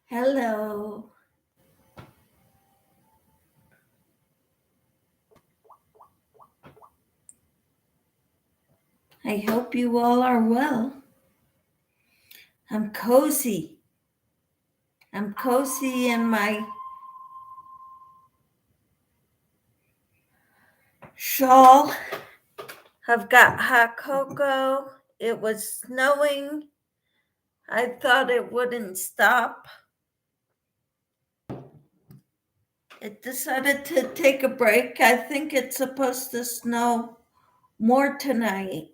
Hello. I hope you all are well. I'm cozy. I'm cozy in my shawl. I've got hot cocoa. It was snowing. I thought it wouldn't stop. It decided to take a break. I think it's supposed to snow more tonight.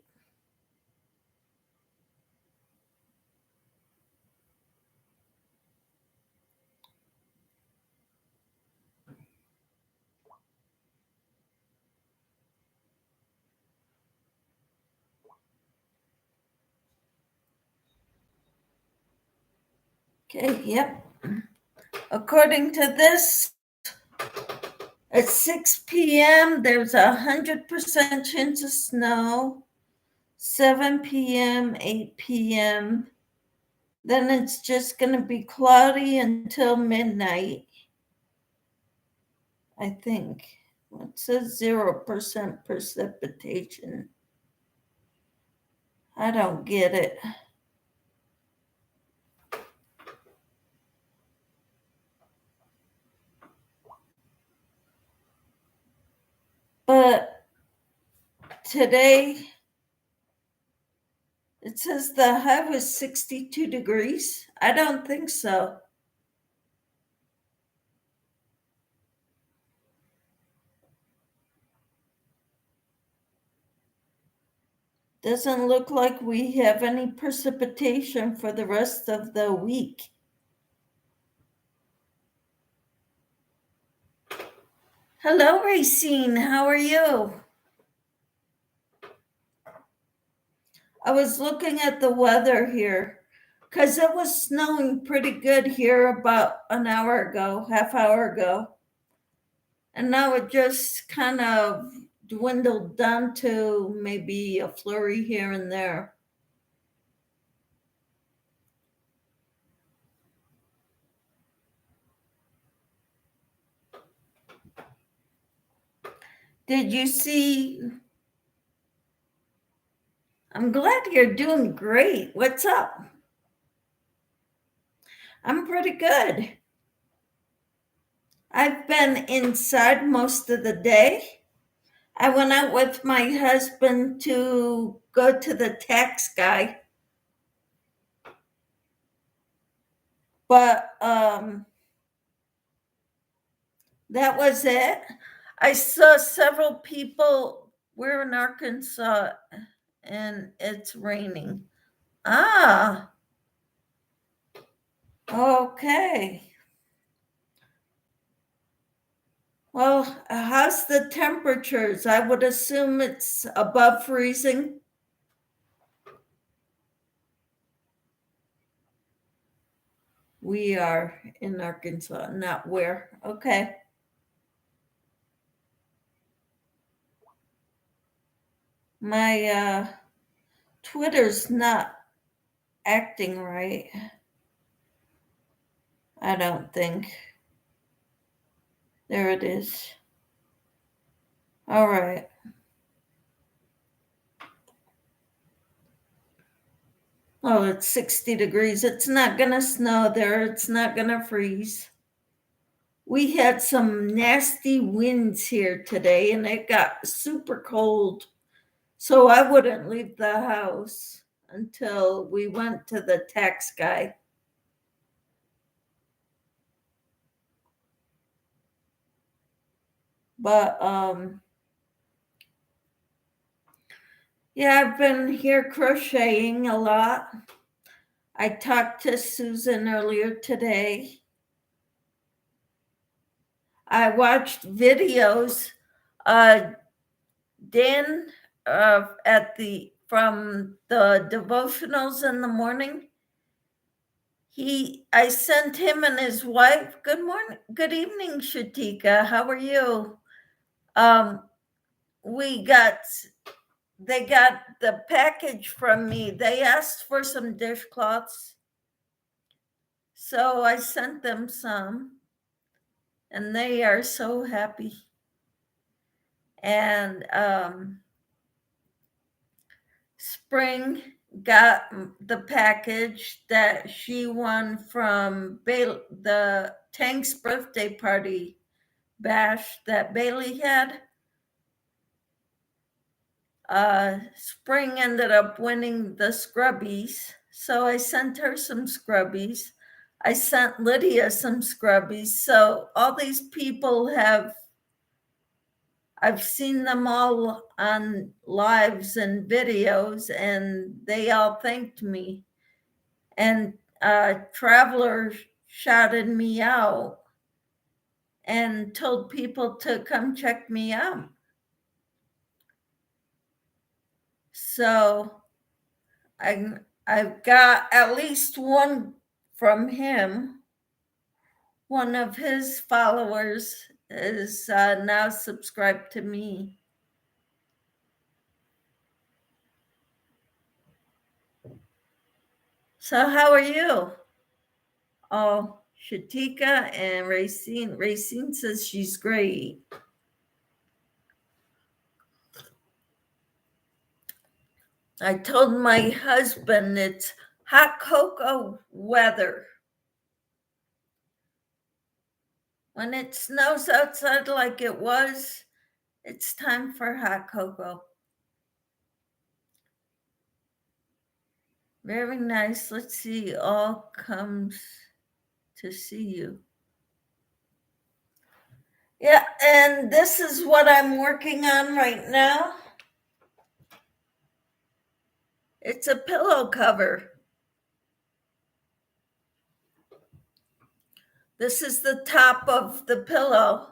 Okay, yep. According to this, at 6 p.m., there's 100% chance of snow. 7 p.m., 8 p.m. Then it's just going to be cloudy until midnight, I think. It says 0% precipitation. I don't get it. But today, it says the high was 62 degrees. I don't think so. Doesn't look like we have any precipitation for the rest of the week. Hello, Racine. How are you? I was looking at the weather here because it was snowing pretty good here about an hour ago, half hour ago. And now it just kind of dwindled down to maybe a flurry here and there. Did you see? I'm glad you're doing great. What's up? I'm pretty good. I've been inside most of the day. I went out with my husband to go to the tax guy. But that was it. I saw several people. We're in Arkansas and it's raining. Ah, okay. Well, how's the temperatures? I would assume it's above freezing. We are in Arkansas, not where. Okay. My Twitter's not acting right. I don't think. There it is. All right. Oh, it's 60 degrees. It's not going to snow there. It's not going to freeze. We had some nasty winds here today and it got super cold. So I wouldn't leave the house until we went to the tax guy. But yeah, I've been here crocheting a lot. I talked to Susan earlier today. I watched videos. Dan from the devotionals in the morning. I sent him and his wife. Good morning, good evening, Shatika. How are you? They got the package from me. They asked for some dishcloths. So I sent them some, and they are so happy. And Spring got the package that she won from the Tank's birthday party bash that Bailey had. Spring ended up winning the scrubbies, so I sent her some scrubbies. I sent Lydia some scrubbies. So all these people I've seen them all on lives and videos, and they all thanked me. And Traveler shouted me out and told people to come check me out. So I've got at least one from him. One of his followers is now subscribed to me. So how are you? Oh, Shatika and Racine. Racine says she's great. I told my husband it's hot cocoa weather. When it snows outside like it was, it's time for hot cocoa. Very nice. Let's see. All comes to see you. Yeah, and this is what I'm working on right now. It's a pillow cover. This is the top of the pillow.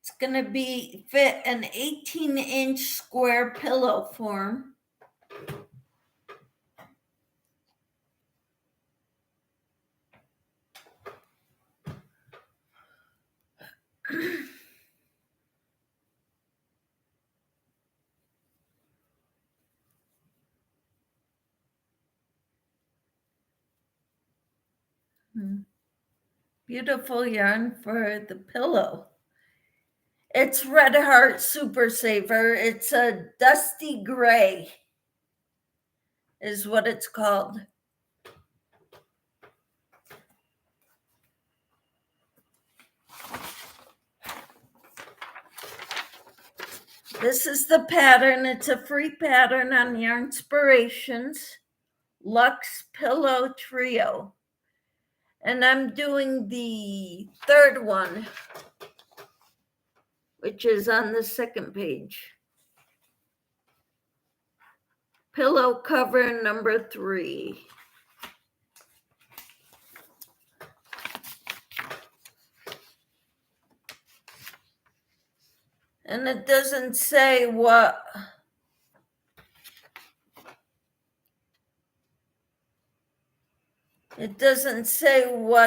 It's going to fit an 18-inch square pillow form. Beautiful yarn for the pillow. It's Red Heart Super Saver. It's a dusty gray is what it's called. This is the pattern. It's a free pattern on Yarnspirations, Luxe Pillow Trio. And I'm doing the third one, which is on the second page. Pillow cover number 3. And it doesn't say what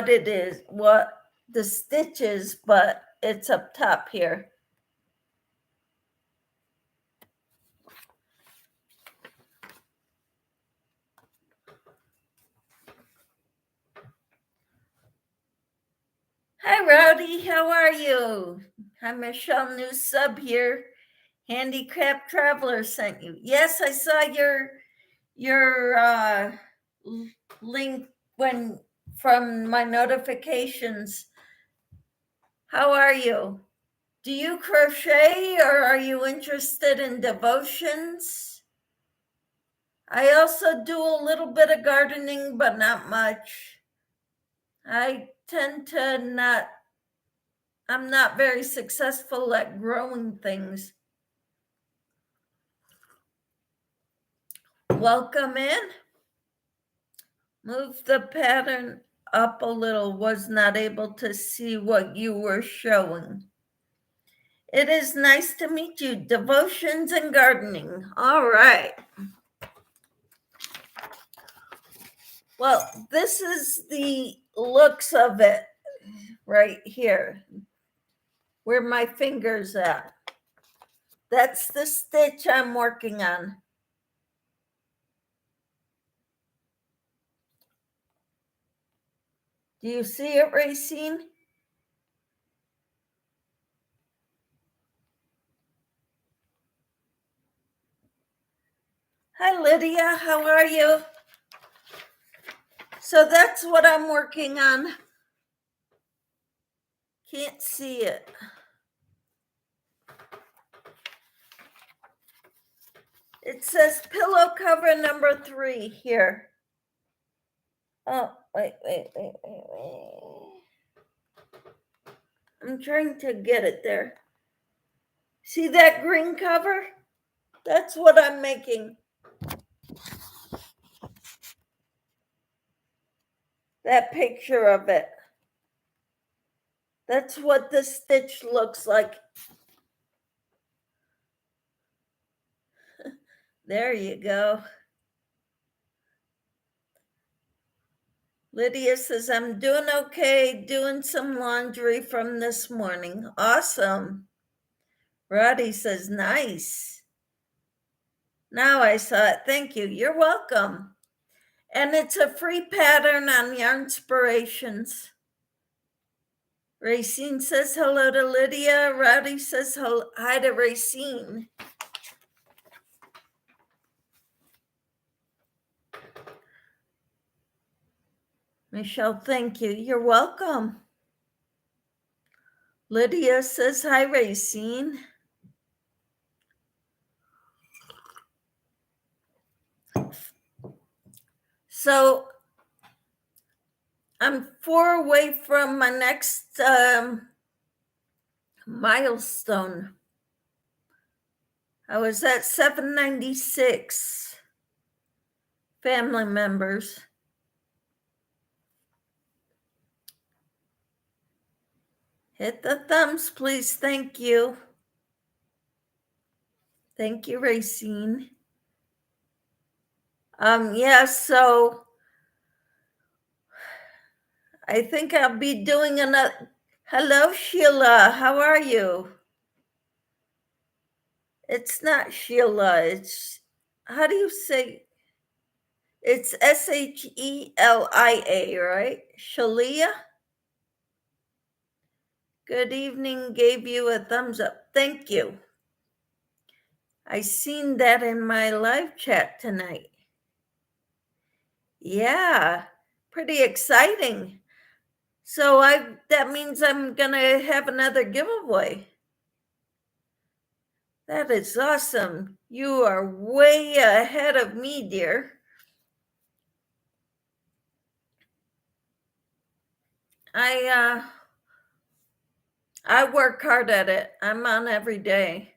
it is, what the stitch is, but it's up top here. Hi, Rowdy. How are you? Hi, Michelle. New sub here. Handicraft Traveler sent you. Yes, I saw your link from my notifications. How are you? Do you crochet, or are you interested in devotions? I also do a little bit of gardening, but not much. I tend to I'm not very successful at growing things. Welcome in. Move the pattern up a little. Was not able to see what you were showing. It is nice to meet you. Devotions and gardening. All right. Well, this is the looks of it right here, where my finger's at. That's the stitch I'm working on. Do you see it, Racine? Hi, Lydia. How are you? So that's what I'm working on. Can't see it. It says pillow cover number 3 here. Oh, wait. I'm trying to get it there. See that green cover? That's what I'm making. That picture of it. That's what the stitch looks like. There you go. Lydia says, I'm doing okay, doing some laundry from this morning. Awesome. Roddy says, nice. Now I saw it. Thank you. You're welcome. And it's a free pattern on Yarnspirations. Racine says hello to Lydia. Roddy says hi to Racine. Michelle, thank you. You're welcome. Lydia says hi, Racine. So I'm 4 away from my next milestone. I was at 796 family members. Hit the thumbs, please. Thank you. Thank you, Racine. Yeah, so I think I'll be doing another. Hello, Sheila. How are you? It's not Sheila. It's, how do you say? It's Shelia, right? Shelia? Good evening. Gave you a thumbs up. Thank you. I seen that in my live chat tonight. Yeah, pretty exciting. So that means I'm gonna have another giveaway. That is awesome. You are way ahead of me, dear. I work hard at it. I'm on every day.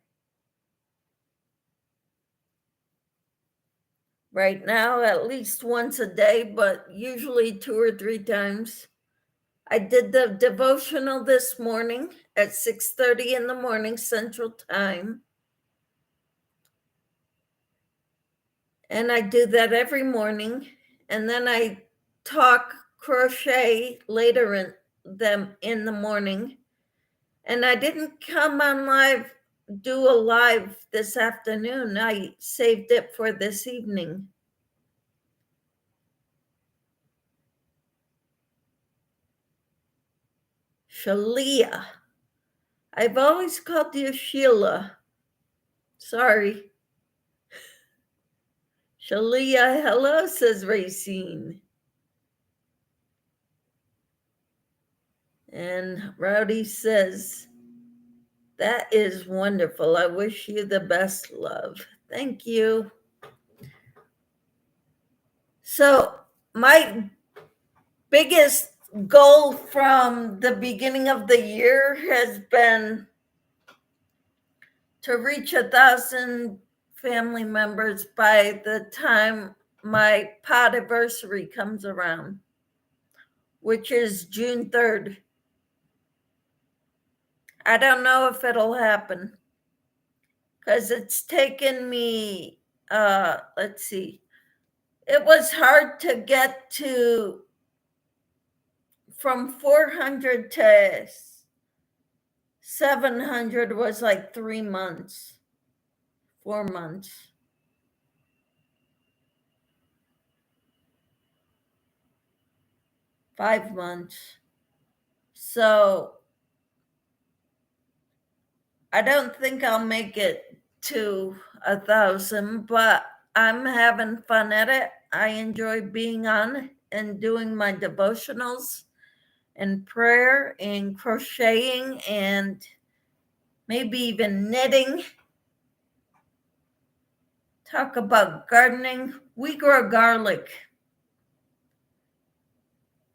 Right now, at least once a day, but usually 2 or 3 times. I did the devotional this morning at 6:30 in the morning Central Time. And I do that every morning. And then I talk crochet later in the morning. And I didn't come on live, do a live this afternoon. I saved it for this evening. Shalia. I've always called you Sheila. Sorry. Shalia, hello, says Racine. And Rowdy says, that is wonderful. I wish you the best, love. Thank you. So my biggest goal from the beginning of the year has been to reach 1,000 family members by the time my podiversary comes around, which is June 3rd. I don't know if it'll happen because it's taken me, let's see, it was hard to get to from 400 to 700 was like 3 months, 4 months. 5 months. So I don't think I'll make it to 1,000, but I'm having fun at it. I enjoy being on and doing my devotionals and prayer and crocheting and maybe even knitting. Talk about gardening. We grow garlic,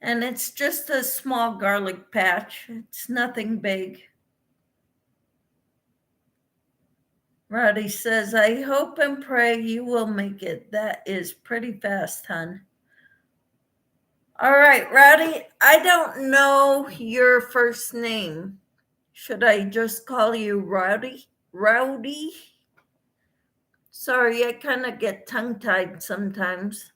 and it's just a small garlic patch. It's nothing big. Rowdy says, I hope and pray you will make it. That is pretty fast, hon. All right, Rowdy, I don't know your first name. Should I just call you Rowdy? Rowdy? Sorry, I kind of get tongue-tied sometimes.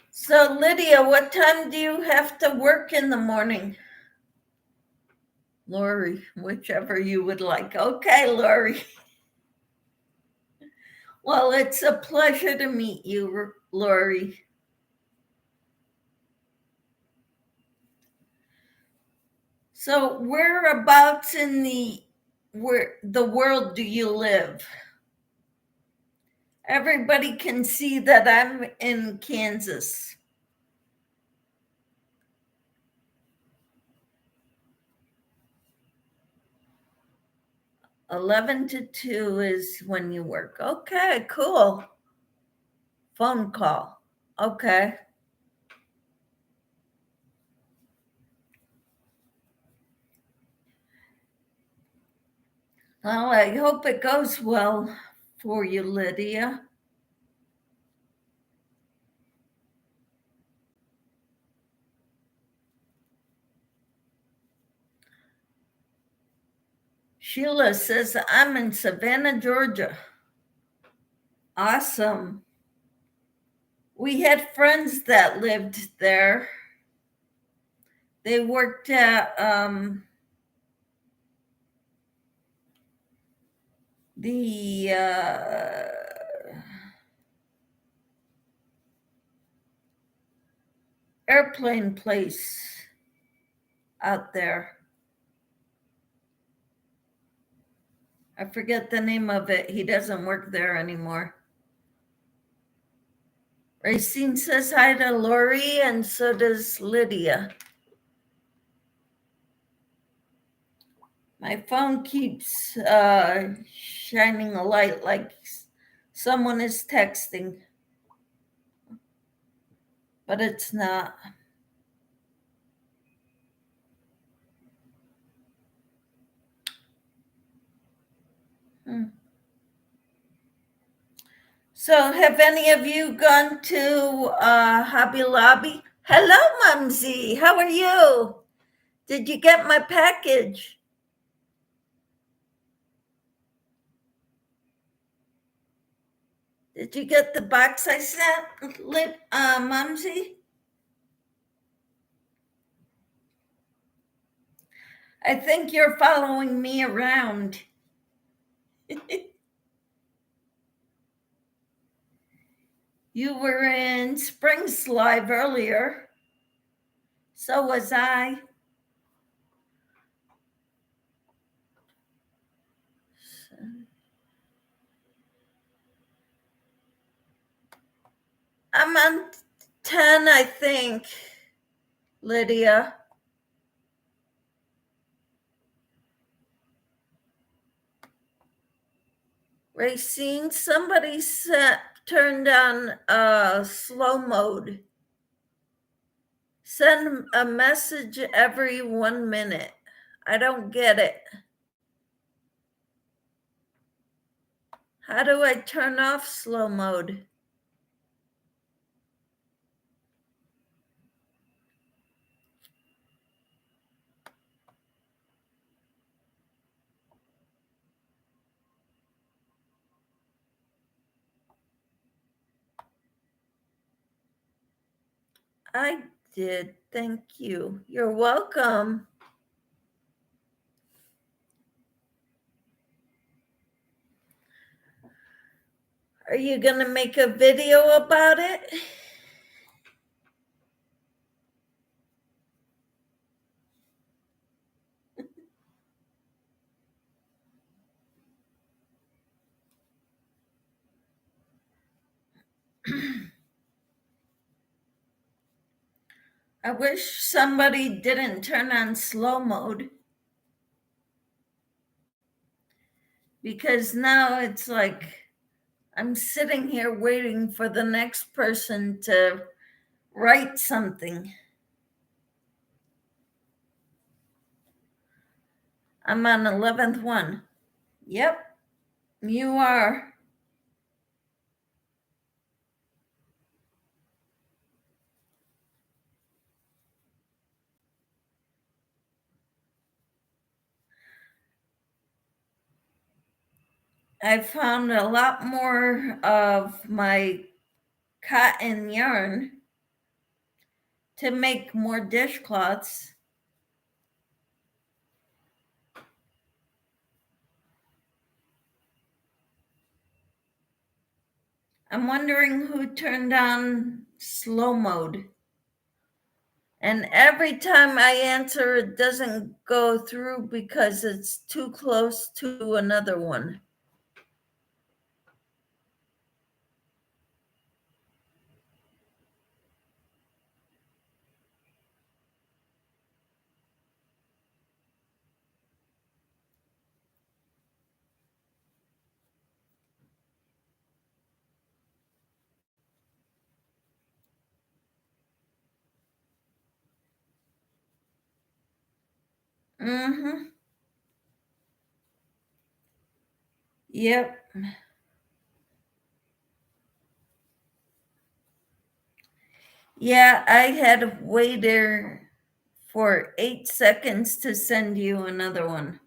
So, Lydia, what time do you have to work in the morning? Lori, whichever you would like. Okay, Lori. Well, it's a pleasure to meet you, Lori. So, whereabouts in the world do you live? Everybody can see that I'm in Kansas. 11 to 2 is when you work. Okay, cool. Phone call. Okay. Well, I hope it goes well for you, Lydia. Sheila says, I'm in Savannah, Georgia. Awesome. We had friends that lived there. They worked at the airplane place out there. I forget the name of it. He doesn't work there anymore. Racine says hi to Lori, and so does Lydia. My phone keeps shining a light like someone is texting, but it's not. So have any of you gone to Hobby Lobby? Hello, Mumsy. How are you? Did you get my package? Did you get the box I sent, Mumsy? I think you're following me around. You were in Springs Live earlier. So was I. I'm on 10, I think, Lydia. Racine, somebody turned on slow mode. Send a message every 1 minute. I don't get it. How do I turn off slow mode? I did. Thank you. You're welcome. Are you going to make a video about it? I wish somebody didn't turn on slow mode, because now it's like I'm sitting here waiting for the next person to write something. I'm on 11th one. Yep, you are. I found a lot more of my cotton yarn to make more dishcloths. I'm wondering who turned on slow mode. And every time I answer, it doesn't go through because it's too close to another one. Mm-hmm. Yep. Yeah, I had to wait there for 8 seconds to send you another one.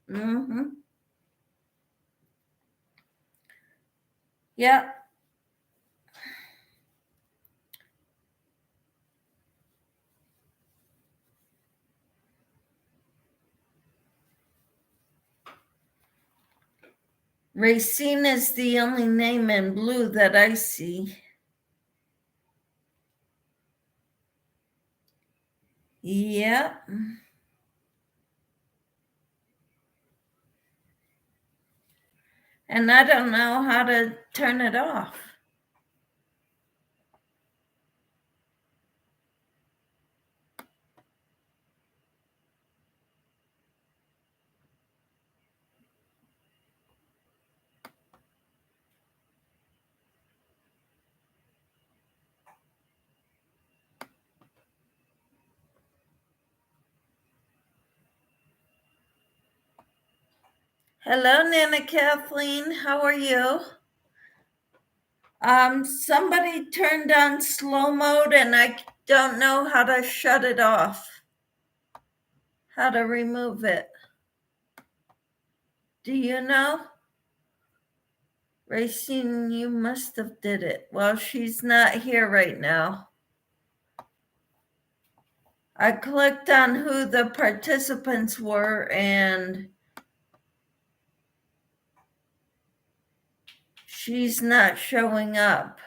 Mm-hmm. Yep. Racine is the only name in blue that I see. Yep. And I don't know how to turn it off. Hello, Nana Kathleen. How are you? Somebody turned on slow mode and I don't know how to shut it off. How to remove it. Do you know? Racine, you must have did it. Well, she's not here right now. I clicked on who the participants were and she's not showing up.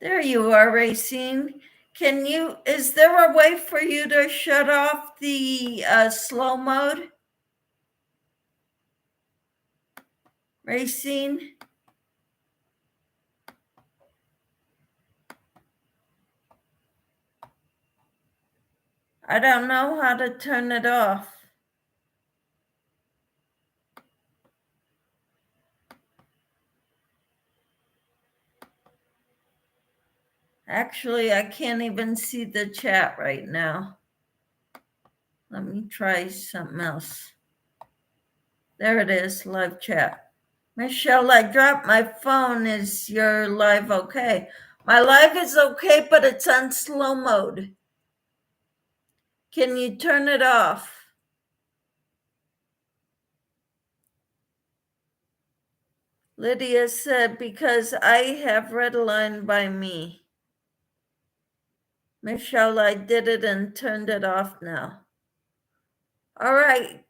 There you are, Racine. Is there a way for you to shut off the slow mode? Racine? I don't know how to turn it off. Actually, I can't even see the chat right now. Let me try something else. There it is, live chat. Michelle, I dropped my phone. Is your live okay? My live is okay, but it's on slow mode. Can you turn it off? Lydia said, because I have red line by me. Michelle, I did it and turned it off now. All right.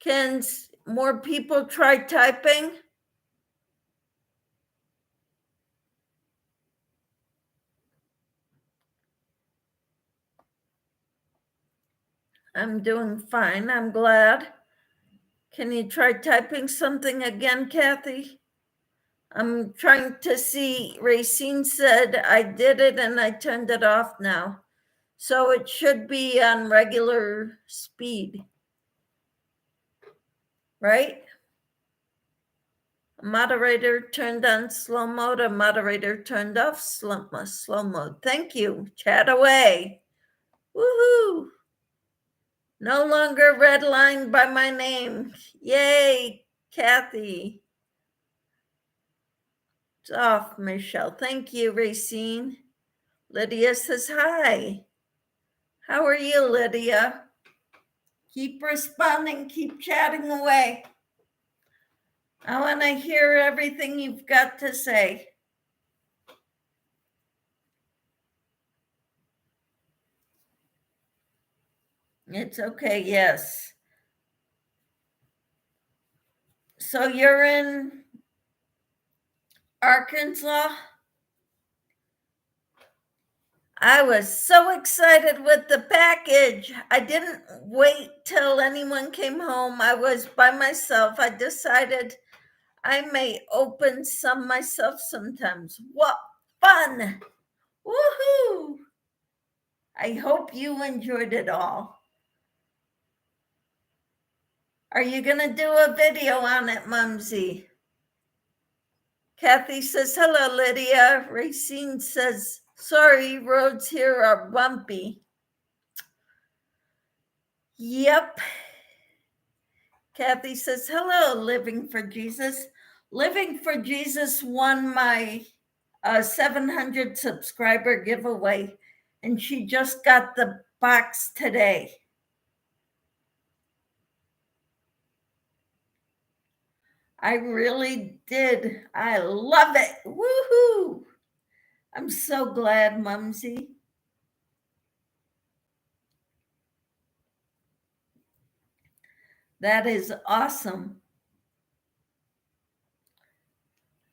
Can more people try typing? I'm doing fine. I'm glad. Can you try typing something again, Kathy? I'm trying to see. Racine said I did it and I turned it off now. So it should be on regular speed, right? Moderator turned on slow mode, a moderator turned off slow mode. Thank you. Chat away. Woohoo! No longer red line by my name. Yay, Kathy. It's off, Michelle. Thank you, Racine. Lydia says hi. How are you, Lydia? Keep responding, keep chatting away. I want to hear everything you've got to say. It's okay, yes. So you're in Arkansas? I was so excited with the package. I didn't wait till anyone came home. I was by myself. I decided I may open some myself sometimes. What fun! Woohoo! I hope you enjoyed it all. Are you going to do a video on it, Mumsy? Kathy says, hello, Lydia. Racine says, sorry, roads here are bumpy. Yep. Kathy says, hello, Living for Jesus. Living for Jesus won my 700 subscriber giveaway, and she just got the box today. I really did. I love it. Woohoo! I'm so glad, Mumsy. That is awesome.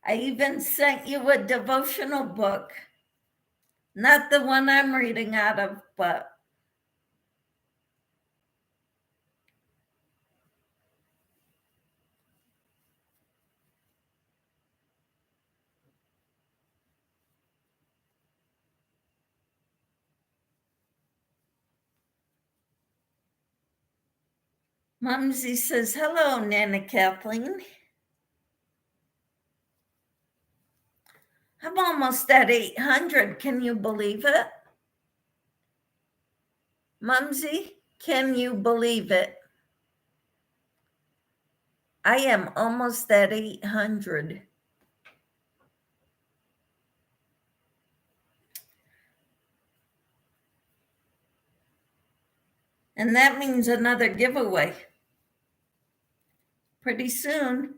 I even sent you a devotional book. Not the one I'm reading out of, but Mumsy says, hello, Nana Kathleen. I'm almost at 800. Can you believe it? Mumsy, can you believe it? I am almost at 800. And that means another giveaway pretty soon.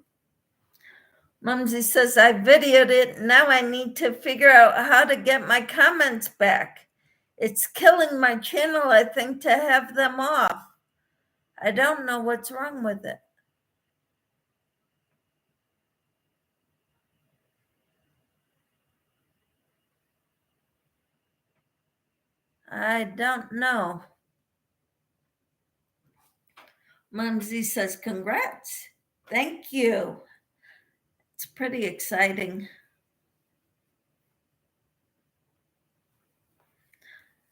Mumsy says, I videoed it. Now I need to figure out how to get my comments back. It's killing my channel, I think, to have them off. I don't know what's wrong with it. I don't know. Mumsy says, congrats. Thank you. It's pretty exciting.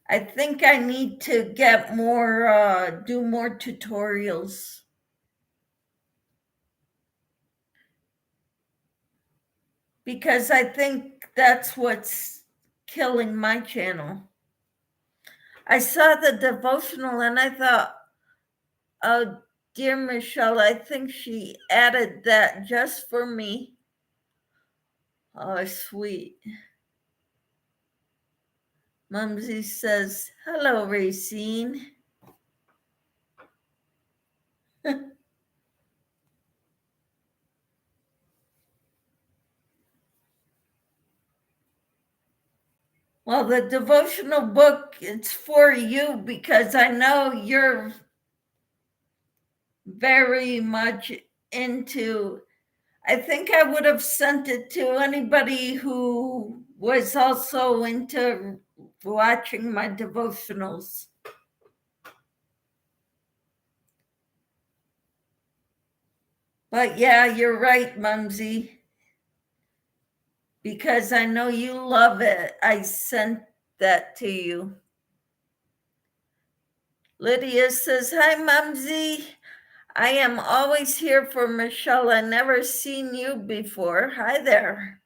I think I need to get more, do more tutorials. Because I think that's what's killing my channel. I saw the devotional and I thought, oh, dear Michelle, I think she added that just for me. Oh, sweet. Mumsy says, hello, Racine. Well, the devotional book, it's for you because I know you're very much into. I think I would have sent it to anybody who was also into watching my devotionals. But yeah, you're right, Mumsy, because I know you love it. I sent that to you. Lydia says, "Hi, Mumsy. I am always here for Michelle. I never seen you before. Hi there."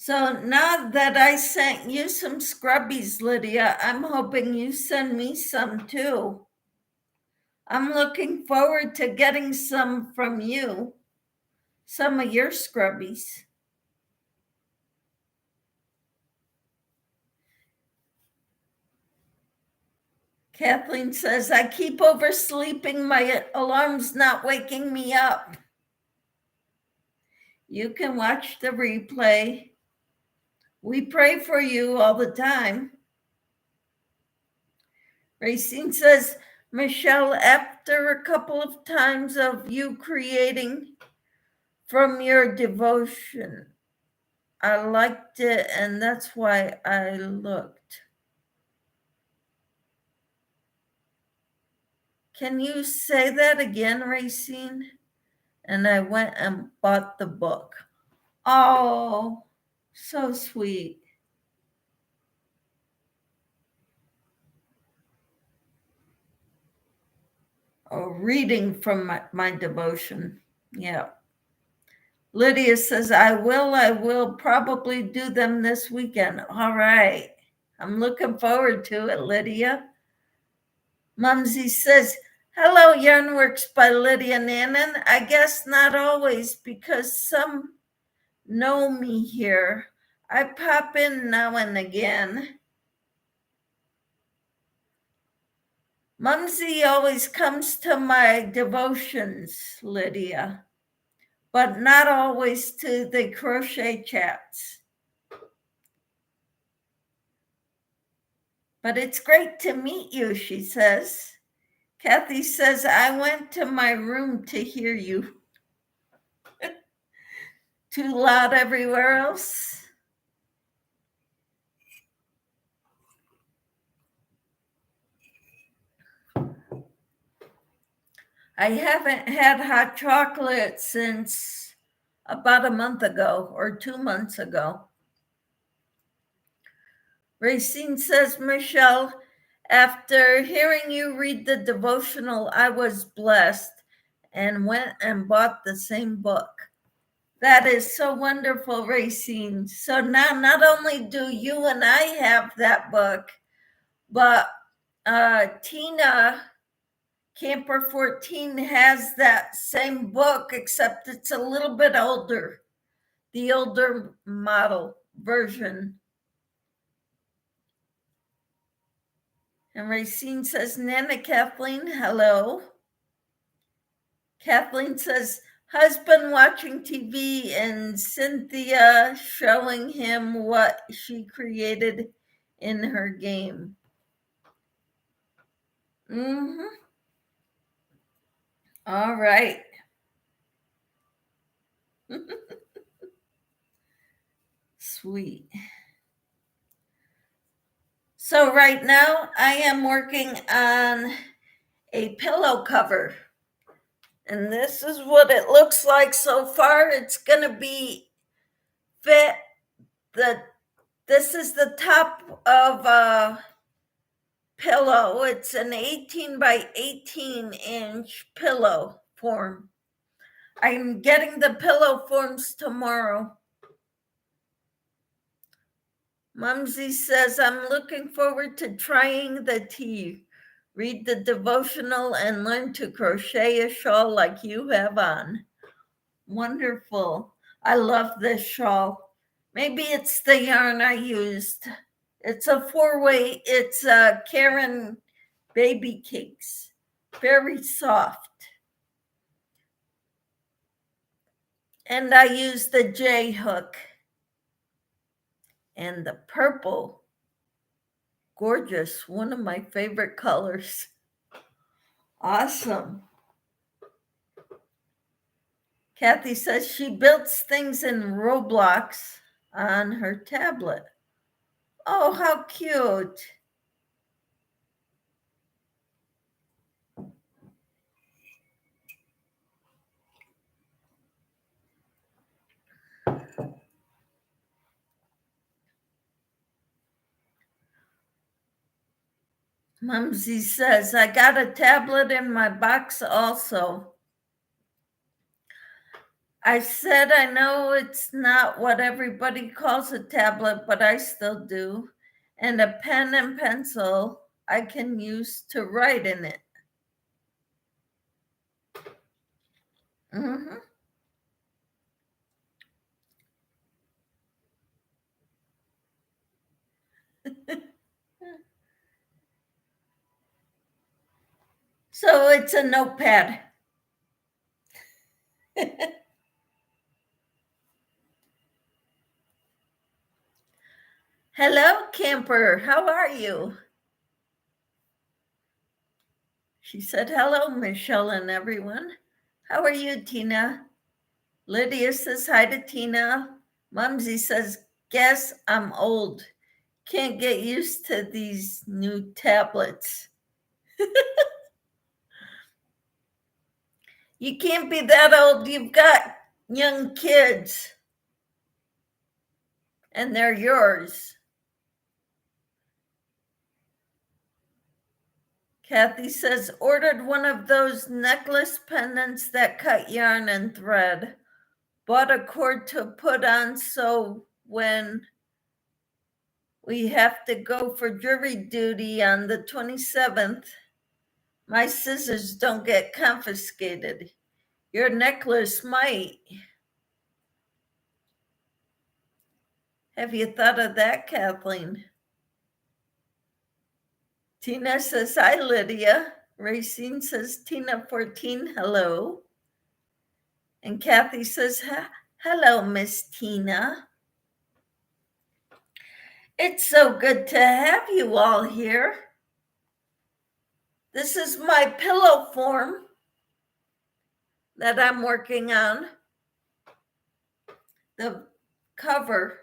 So now that I sent you some scrubbies, Lydia, I'm hoping you send me some too. I'm looking forward to getting some from you, some of your scrubbies. Kathleen says, "I keep oversleeping. My alarm's not waking me up." You can watch the replay. We pray for you all the time. Racine says, "Michelle, after a couple of times of you creating from your devotion, I liked it, and that's why I looked." Can you say that again, Racine? And I went and bought the book. Oh, so sweet. Oh, reading from my devotion. Yeah. Lydia says, I will probably do them this weekend. All right. I'm looking forward to it, Lydia. Mumsy says, "Hello, Yarnworks by Lydia Nannon. I guess not always because some know me here. I pop in now and again." Mumsy always comes to my devotions, Lydia, but not always to the crochet chats. But it's great to meet you, she says. Kathy says, "I went to my room to hear you." Too loud everywhere else? I haven't had hot chocolate since about a month ago or 2 months ago. Racine says, "Michelle, after hearing you read the devotional, I was blessed and went and bought the same book." That is so wonderful, Racine. So now not only do you and I have that book, but Tina Camper 14 has that same book, except it's a little bit older, the older model version. And Racine says, "Nana Kathleen, hello." Kathleen says, "Husband watching TV and Cynthia showing him what she created in her game." Mm-hmm. All right. Sweet. So right now I am working on a pillow cover. And this is what it looks like so far. It's going to be fit. This is the top of a pillow. It's an 18 by 18-inch pillow form. I'm getting the pillow forms tomorrow. Mumsy says, "I'm looking forward to trying the tea, read the devotional, and learn to crochet a shawl like you have on." Wonderful. I love this shawl. Maybe it's the yarn I used. It's a 4-way. It's Karen Baby Cakes. very soft. And I use the J hook. And the purple, gorgeous, one of my favorite colors. Awesome. Kathy says she builds things in Roblox on her tablet. Oh, how cute. Mumsy says, I got a tablet in my box also. I said, I know it's not what everybody calls a tablet, but I still do. And a pen and pencil I can use to write in it. Mm-hmm. So it's a notepad. Hello, Camper. How are you? She said, hello, Michelle and everyone. How are you, Tina? Lydia says hi to Tina. Mumsy says, guess I'm old. Can't get used to these new tablets. You can't be that old. You've got young kids. And they're yours. Kathy says, ordered one of those necklace pendants that cut yarn and thread. Bought a cord to put on so when we have to go for jury duty on the 27th, my scissors don't get confiscated. Your necklace might. Have you thought of that, Kathleen? Tina says, hi, Lydia. Racine says, Tina 14, hello. And Kathy says, hello, Miss Tina. It's so good to have you all here. This is my pillow form that I'm working on. The cover.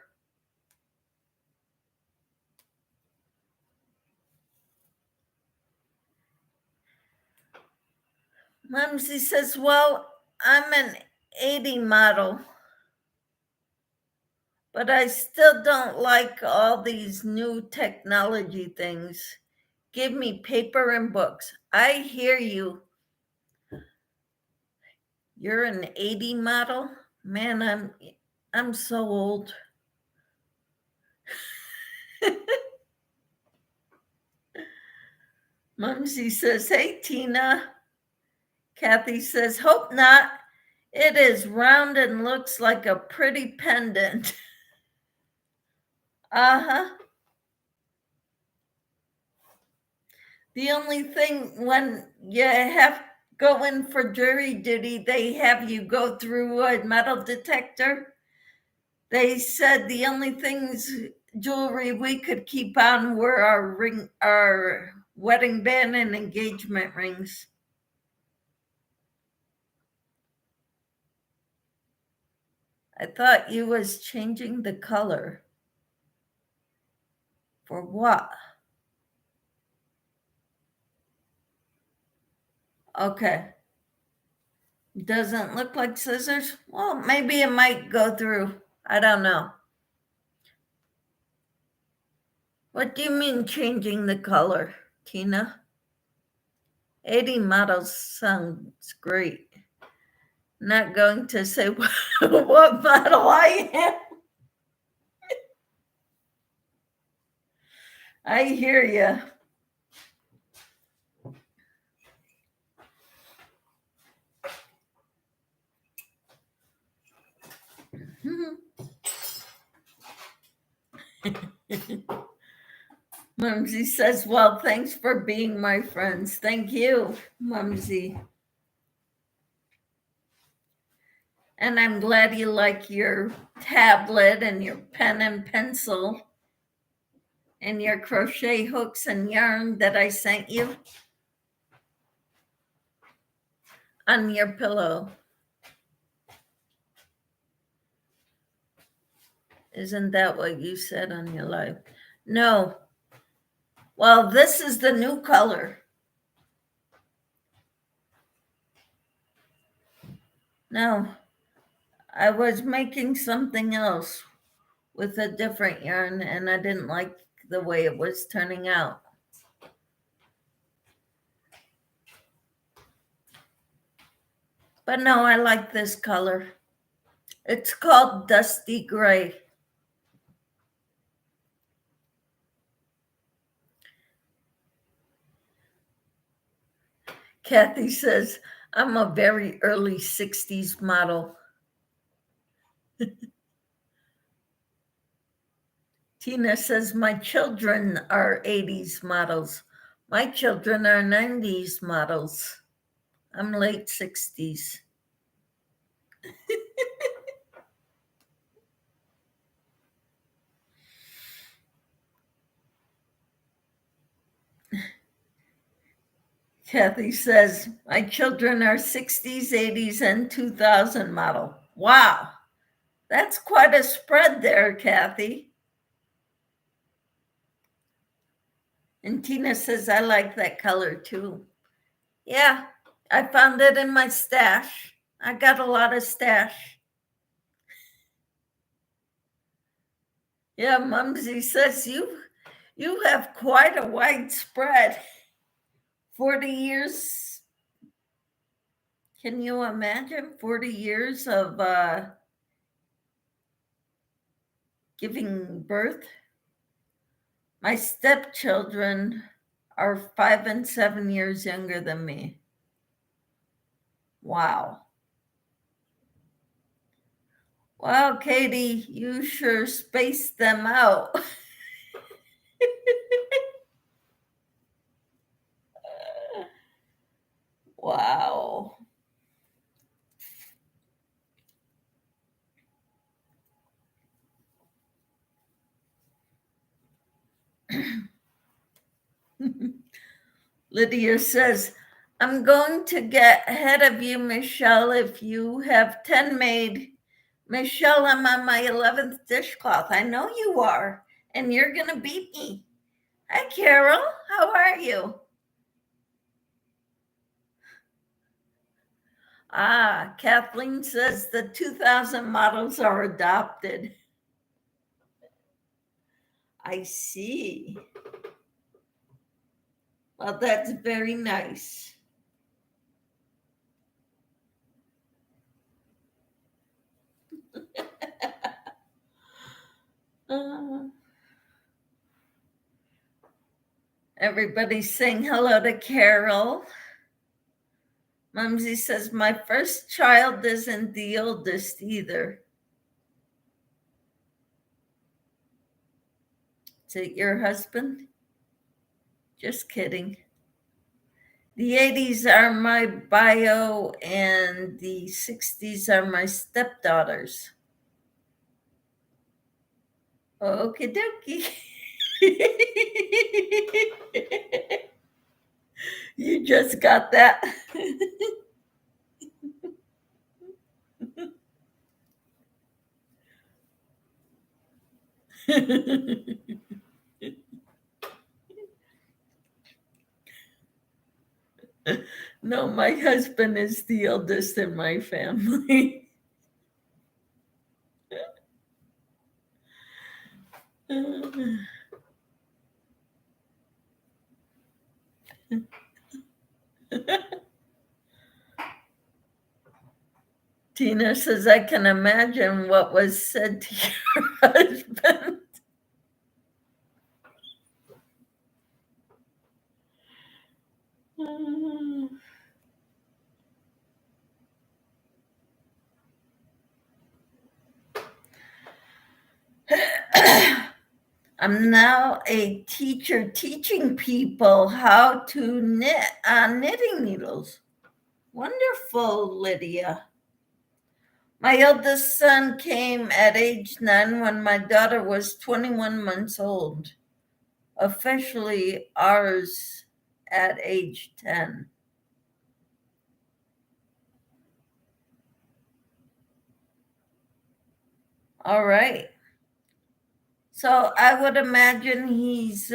Mumsy says, well, I'm an 80 model, but I still don't like all these new technology things. Give me paper and books. I hear you. You're an 80 model? Man, I'm so old. Mumsy says, hey, Tina. Kathy says, hope not. It is round and looks like a pretty pendant. Uh-huh. The only thing when you have go in for jury duty, they have you go through a metal detector. They said the only things jewelry we could keep on were our wedding band and engagement rings. I thought you was changing the color. For what? Okay. Doesn't look like scissors? Well, maybe it might go through. I don't know. What do you mean changing the color, Tina? 80 models sounds great. Not going to say what model I am. I hear you. Mumsy says, well, thanks for being my friends. Thank you, Mumsy. And I'm glad you like your tablet and your pen and pencil and your crochet hooks and yarn that I sent you on your pillow. Isn't that what you said on your live? No. Well, this is the new color. No, I was making something else with a different yarn and I didn't like the way it was turning out. But no, I like this color. It's called Dusty Gray. Kathy says, I'm a very early 60s model. Tina says, my children are 80s models. My children are 90s models. I'm late 60s. Kathy says, my children are 60s, 80s, and 2000 model. Wow, that's quite a spread there, Kathy. And Tina says, I like that color too. Yeah, I found it in my stash. I got a lot of stash. Yeah, Mumsy says, you have quite a wide spread. 40 years. Can you imagine 40 years of giving birth? My stepchildren are 5 and 7 years younger than me. Wow. Wow, Katie, you sure spaced them out. Wow. Lydia says, I'm going to get ahead of you, Michelle, if you have 10 made. Michelle, I'm on my 11th dishcloth. I know you are, and you're going to beat me. Hi, Carol. How are you? Ah, Kathleen says the 2000 models are adopted. I see. Well, that's very nice. Everybody's saying hello to Carol. Mumsy says, my first child isn't the oldest either. Is it your husband? Just kidding. The 80s are my bio and the 60s are my stepdaughters. Okie dokie. You just got that. No, my husband is the oldest in my family. Tina says, I can imagine what was said to your husband. I'm now a teacher teaching people how to knit on knitting needles. Wonderful, Lydia. My eldest son came at age 9 when my daughter was 21 months old, officially ours at age 10. All right. So I would imagine he's,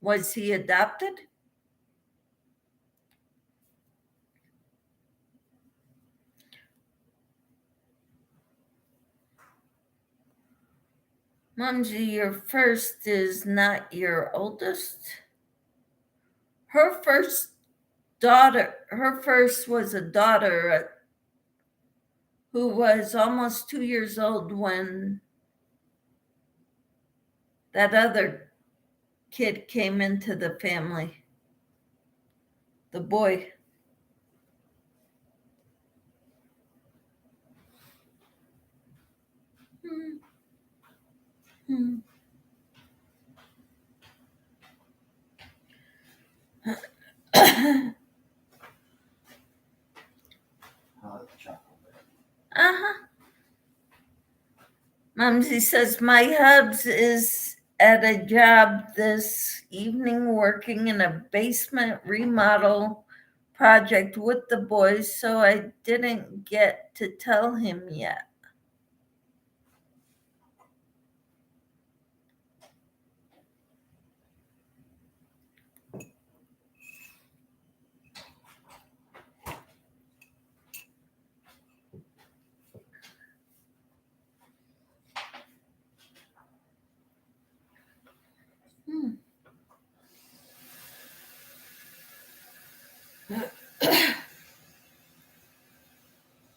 was he adopted? Mumsy, your first is not your oldest. Her first was a daughter who was almost 2 years old when that other kid came into the family, the boy. Uh-huh. Mumsy says my hubs is at a job this evening working in a basement remodel project with the boys, so I didn't get to tell him yet.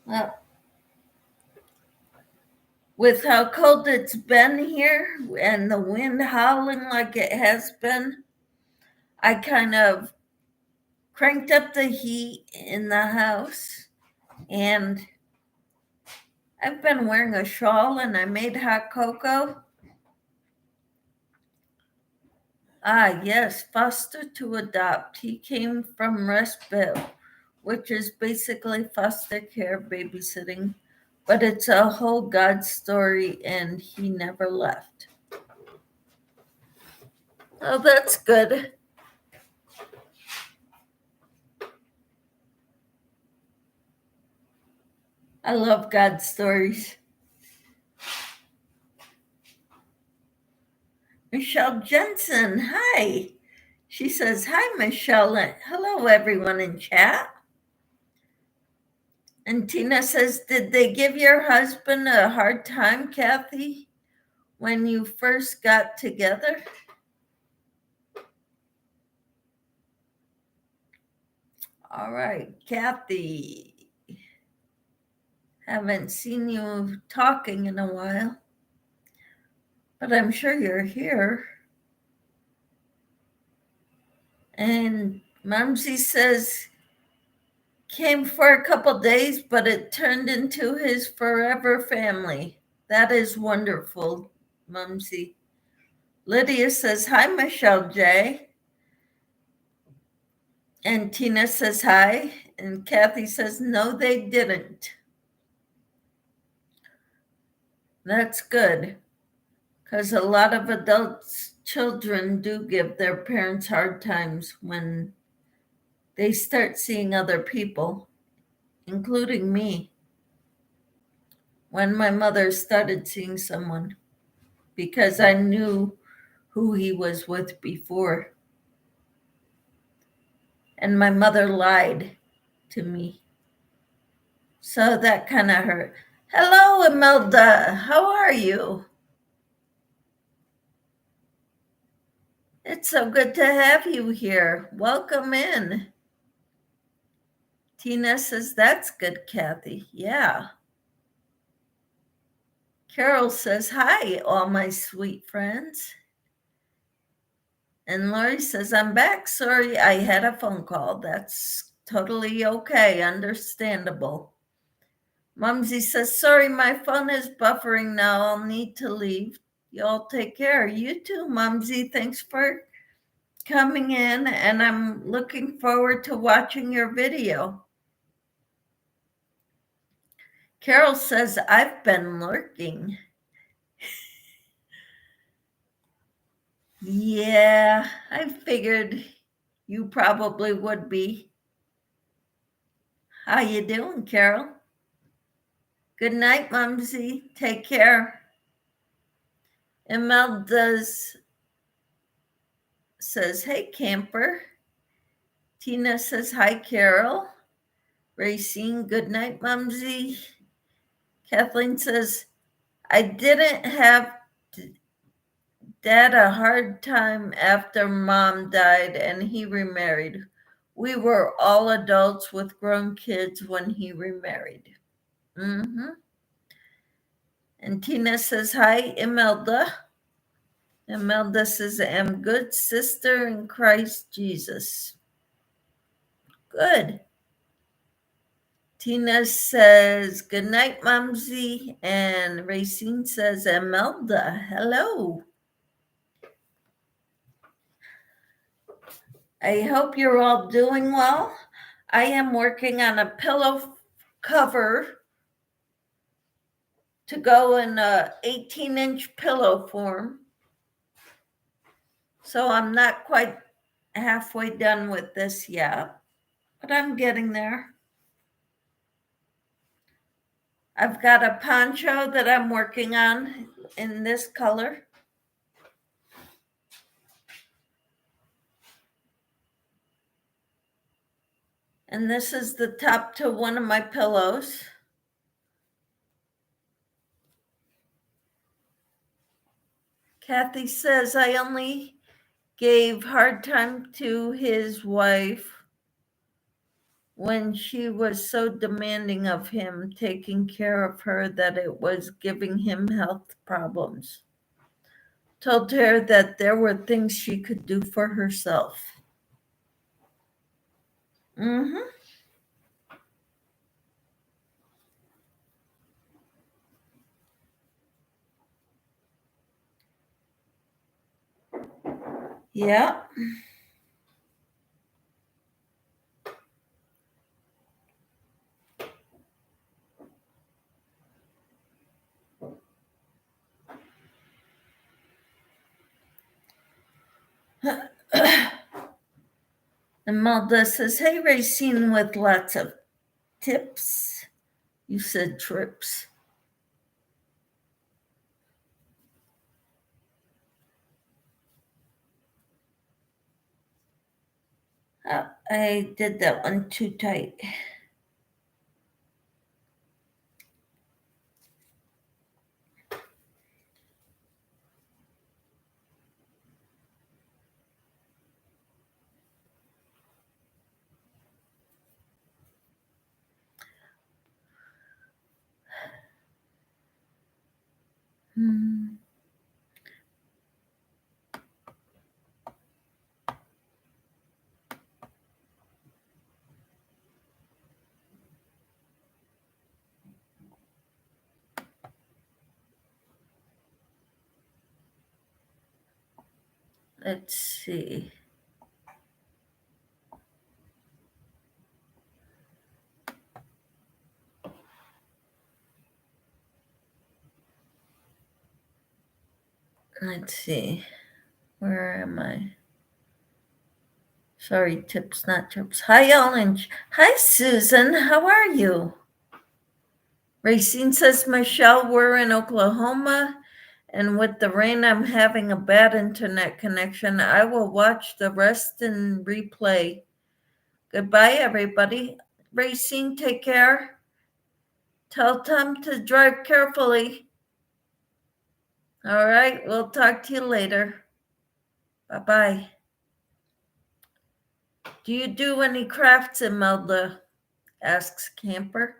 Well, with how cold it's been here and the wind howling like it has been, I kind of cranked up the heat in the house, and I've been wearing a shawl and I made hot cocoa. Ah, yes, foster to adopt. He came from respite, which is basically foster care babysitting, but it's a whole God story and he never left. Oh, that's good. I love God stories. Michelle Jensen, hi. She says, hi, Michelle. Hello, everyone in chat. And Tina says, did they give your husband a hard time, Kathy, when you first got together? All right, Kathy. Haven't seen you talking in a while, but I'm sure you're here. And Mumsy says, came for a couple days, but it turned into his forever family. That is wonderful, Mumsy. Lydia says, hi, Michelle J. And Tina says, hi. And Kathy says, no, they didn't. That's good, because a lot of adults, children do give their parents hard times when they start seeing other people, including me, when my mother started seeing someone, because I knew who he was with before. And my mother lied to me. So that kind of hurt. Hello, Imelda. How are you? It's so good to have you here. Welcome in. Tina says, that's good, Kathy. Yeah. Carol says, hi, all my sweet friends. And Lori says, I'm back. Sorry, I had a phone call. That's totally okay. Understandable. Mumsy says, sorry, my phone is buffering now. I'll need to leave. Y'all take care. You too, Mumsy. Thanks for coming in, and I'm looking forward to watching your video. Carol says, I've been lurking. Yeah, I figured you probably would be. How you doing, Carol? Good night, Mumsy. Take care. Imelda says, hey, camper. Tina says, hi, Carol. Racine, good night, Mumsy. Kathleen says, I didn't have Dad a hard time after Mom died and he remarried. We were all adults with grown kids when he remarried. Mm-hmm. And Tina says, hi, Imelda. Imelda says, I'm good sister in Christ Jesus. Good. Tina says, good night, Mumsy. And Racine says, Imelda, hello. I hope you're all doing well. I am working on a pillow cover to go in a 18-inch pillow form. So I'm not quite halfway done with this yet, but I'm getting there. I've got a poncho that I'm working on in this color. And this is the top to one of my pillows. Kathy says, I only gave hard time to his wife when she was so demanding of him taking care of her that it was giving him health problems. Told her that there were things she could do for herself. Mm-hmm. Yeah. Imelda says, hey, Racine, with lots of tips. You said trips. I did that one too tight. Let's see. Let's see. Where am I? Sorry, tips, not trips. Hi, Orange. Hi, Susan. How are you? Racine says, Michelle, we're in Oklahoma, and with the rain, I'm having a bad internet connection. I will watch the rest in replay. Goodbye, everybody. Racine, take care. Tell Tom to drive carefully. All right, we'll talk to you later. Bye-bye. Do you do any crafts, Imelda? Asks Camper.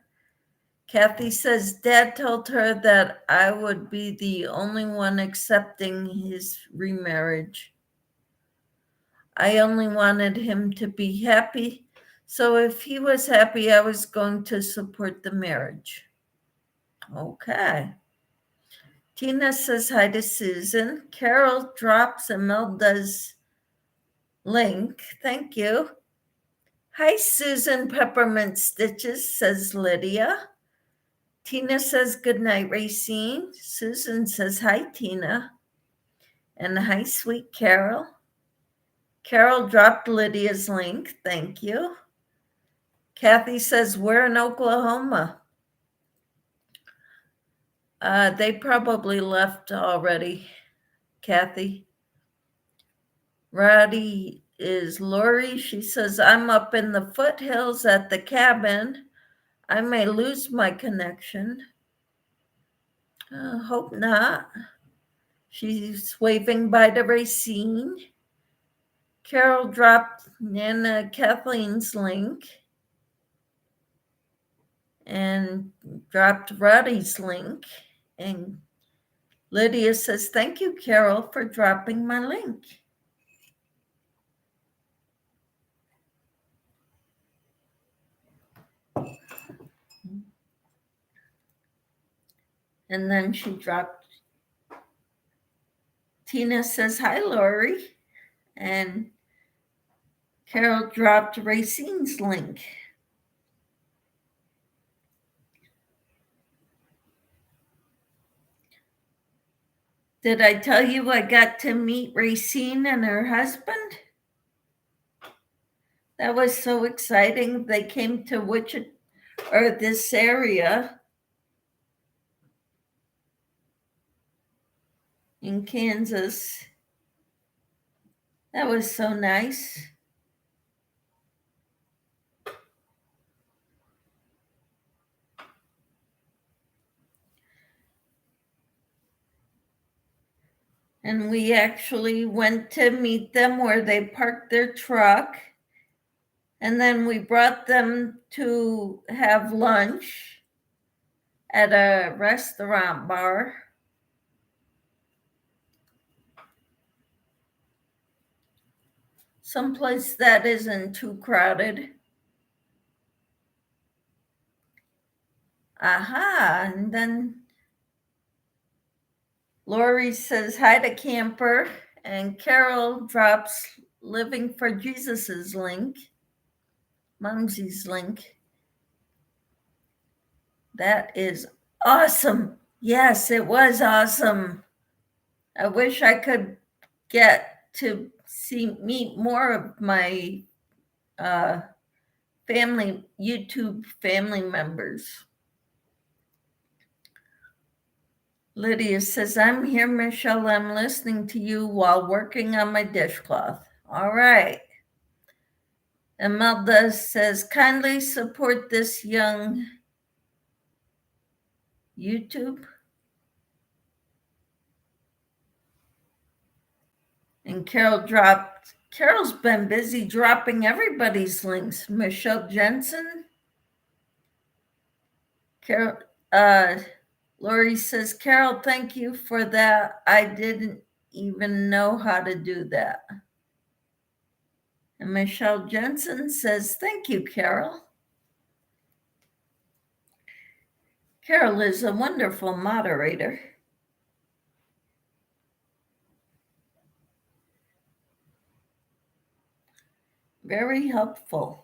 Kathy says, Dad told her that I would be the only one accepting his remarriage. I only wanted him to be happy, so if he was happy, I was going to support the marriage. Okay. Tina says hi to Susan. Carol drops Imelda's link. Thank you. Hi, Susan Peppermint Stitches, says Lydia. Tina says good night, Racine. Susan says hi, Tina. And hi, sweet Carol. Carol dropped Lydia's link. Thank you. Kathy says, we're in Oklahoma. They probably left already, Kathy. Rowdy is Lori. She says, I'm up in the foothills at the cabin. I may lose my connection. Hope not. She's waving bye to Racine. Carol dropped Nana Kathleen's link and dropped Rowdy's link. And Lydia says, thank you, Carol, for dropping my link. And then she dropped, Tina says, hi, Lori. And Carol dropped Racine's link. Did I tell you I got to meet Racine and her husband? That was so exciting. They came to Wichita, or this area in Kansas. That was so nice. And we actually went to meet them where they parked their truck. And then we brought them to have lunch at a restaurant bar. Someplace that isn't too crowded. Aha, and then Lori says hi to Camper, and Carol drops Living for Jesus's link, Mumsy's link. That is awesome. Yes, it was awesome. I wish I could get to meet more of my YouTube family members. Lydia says, I'm here, Michelle. I'm listening to you while working on my dishcloth. All right. Imelda says, kindly support this young YouTube. And Carol's been busy dropping everybody's links. Michelle Jensen. Carol, Lori says, Carol, thank you for that. I didn't even know how to do that. And Michelle Jensen says, thank you, Carol. Carol is a wonderful moderator. Very helpful.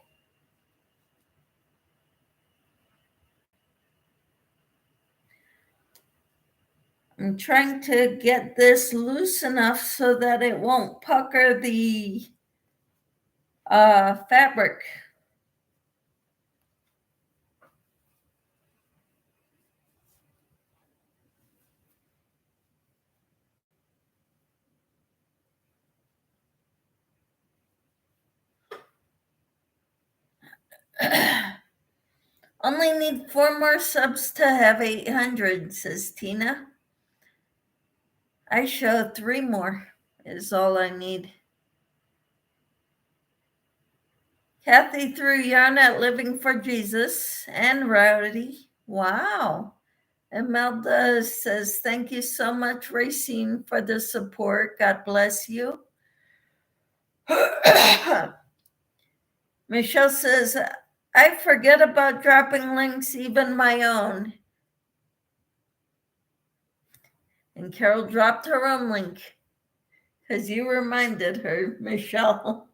I'm trying to get this loose enough so that it won't pucker the fabric. Only need 4 more subs to have 800, says Tina. I show 3 more is all I need. Kathy threw yarn at Living for Jesus and Rowdy. Wow. Imelda says, thank you so much, Racine, for the support. God bless you. Michelle says, I forget about dropping links, even my own. And Carol dropped her own link because you reminded her, Michelle.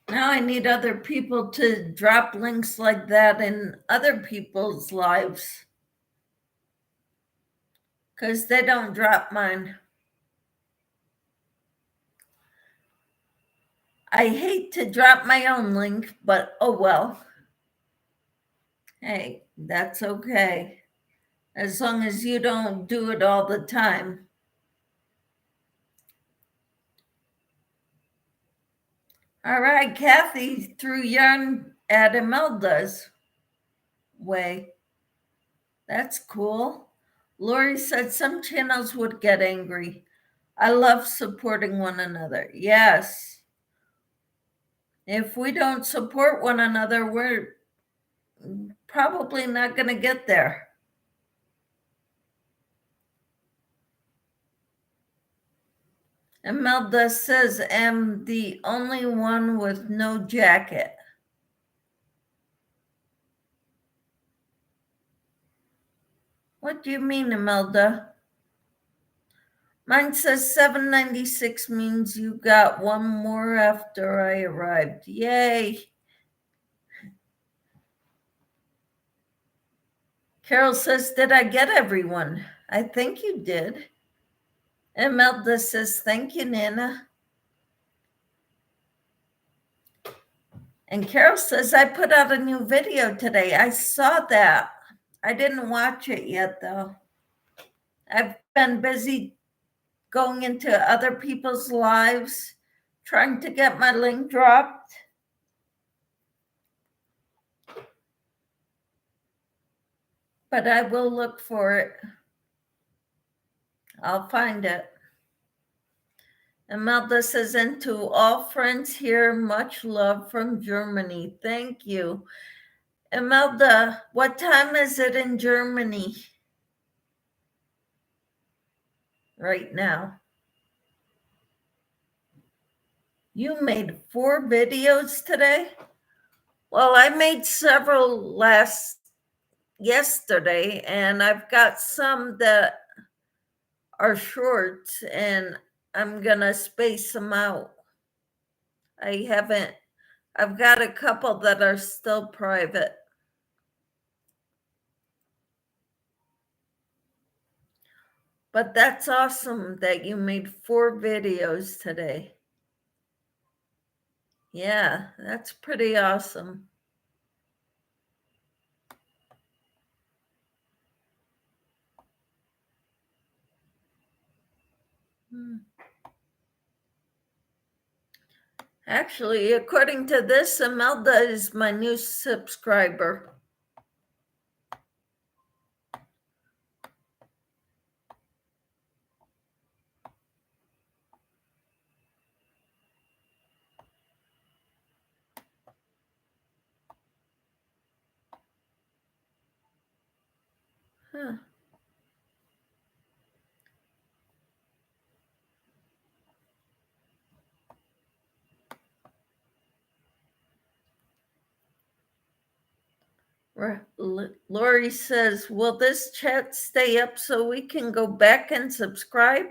Now I need other people to drop links like that in other people's lives, because they don't drop mine. I hate to drop my own link, but oh well. Hey, that's okay. As long as you don't do it all the time. All right, Kathy threw yarn at Imelda's way. That's cool. Lori said some channels would get angry. I love supporting one another. Yes. If we don't support one another, we're probably not going to get there. Imelda says, I'm the only one with no jacket. What do you mean, Imelda? Mine says 796 means you got one more after I arrived. Yay. Carol says, did I get everyone? I think you did. Imelda says, thank you, Nana. And Carol says, I put out a new video today. I saw that. I didn't watch it yet, though. I've been busy going into other people's lives, trying to get my link dropped. But I will look for it. I'll find it. Imelda says, and to all friends here, much love from Germany. Thank you. Imelda, what time is it in Germany right now? You made 4 videos today? Well, I made several yesterday, and I've got some that are short, and I'm gonna space them out. I've got a couple that are still private. But that's awesome that you made 4 videos today. Yeah, that's pretty awesome. Actually, according to this, Imelda is my new subscriber. Huh. Lori says, will this chat stay up so we can go back and subscribe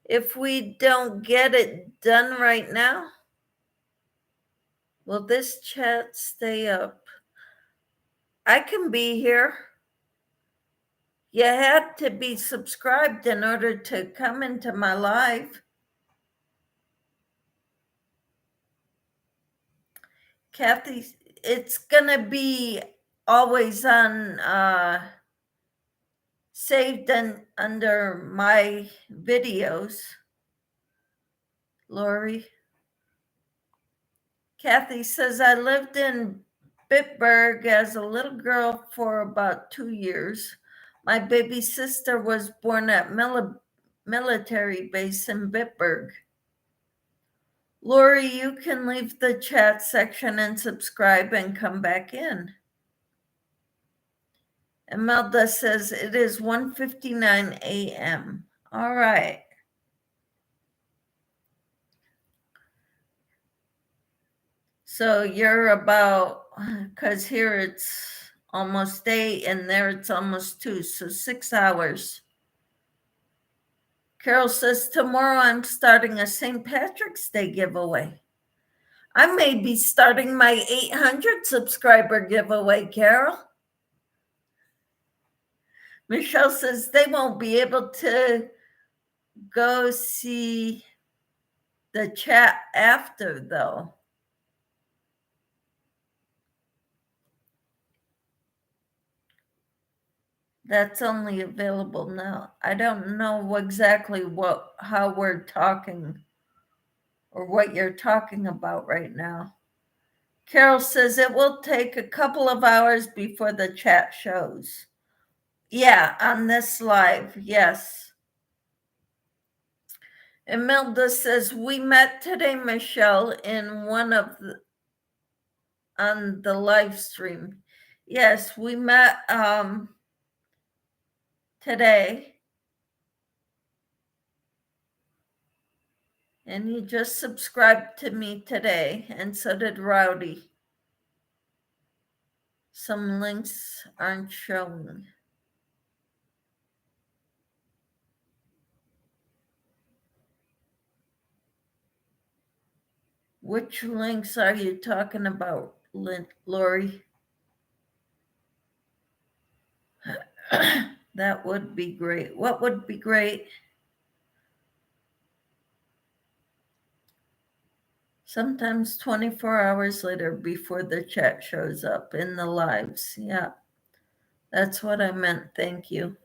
if we don't get it done right now? Will this chat stay up? I can be here. You had to be subscribed in order to come into my live. Kathy, it's gonna be always on saved under my videos. Lori. Kathy says, I lived in Bitburg as a little girl for about 2 years. My baby sister was born at military base in Bitburg. Lori, you can leave the chat section and subscribe and come back in. Imelda says it is 1:59 a.m. All right. So you're about, because here it's almost 8 and there it's almost 2, so 6 hours. Carol says, tomorrow I'm starting a St. Patrick's Day giveaway. I may be starting my 800 subscriber giveaway, Carol. Michelle says they won't be able to go see the chat after, though. That's only available now. I don't know exactly how we're talking or what you're talking about right now. Carol says it will take a couple of hours before the chat shows. Yeah, on this live, yes. Imelda says, we met today, Michelle, in one of the, on the live stream. Yes, we met today. And he just subscribed to me today, and so did Rowdy. Some links aren't showing. Which links are you talking about, Lori? That would be great. What would be great? Sometimes 24 hours later before the chat shows up in the lives. Yeah, that's what I meant. Thank you.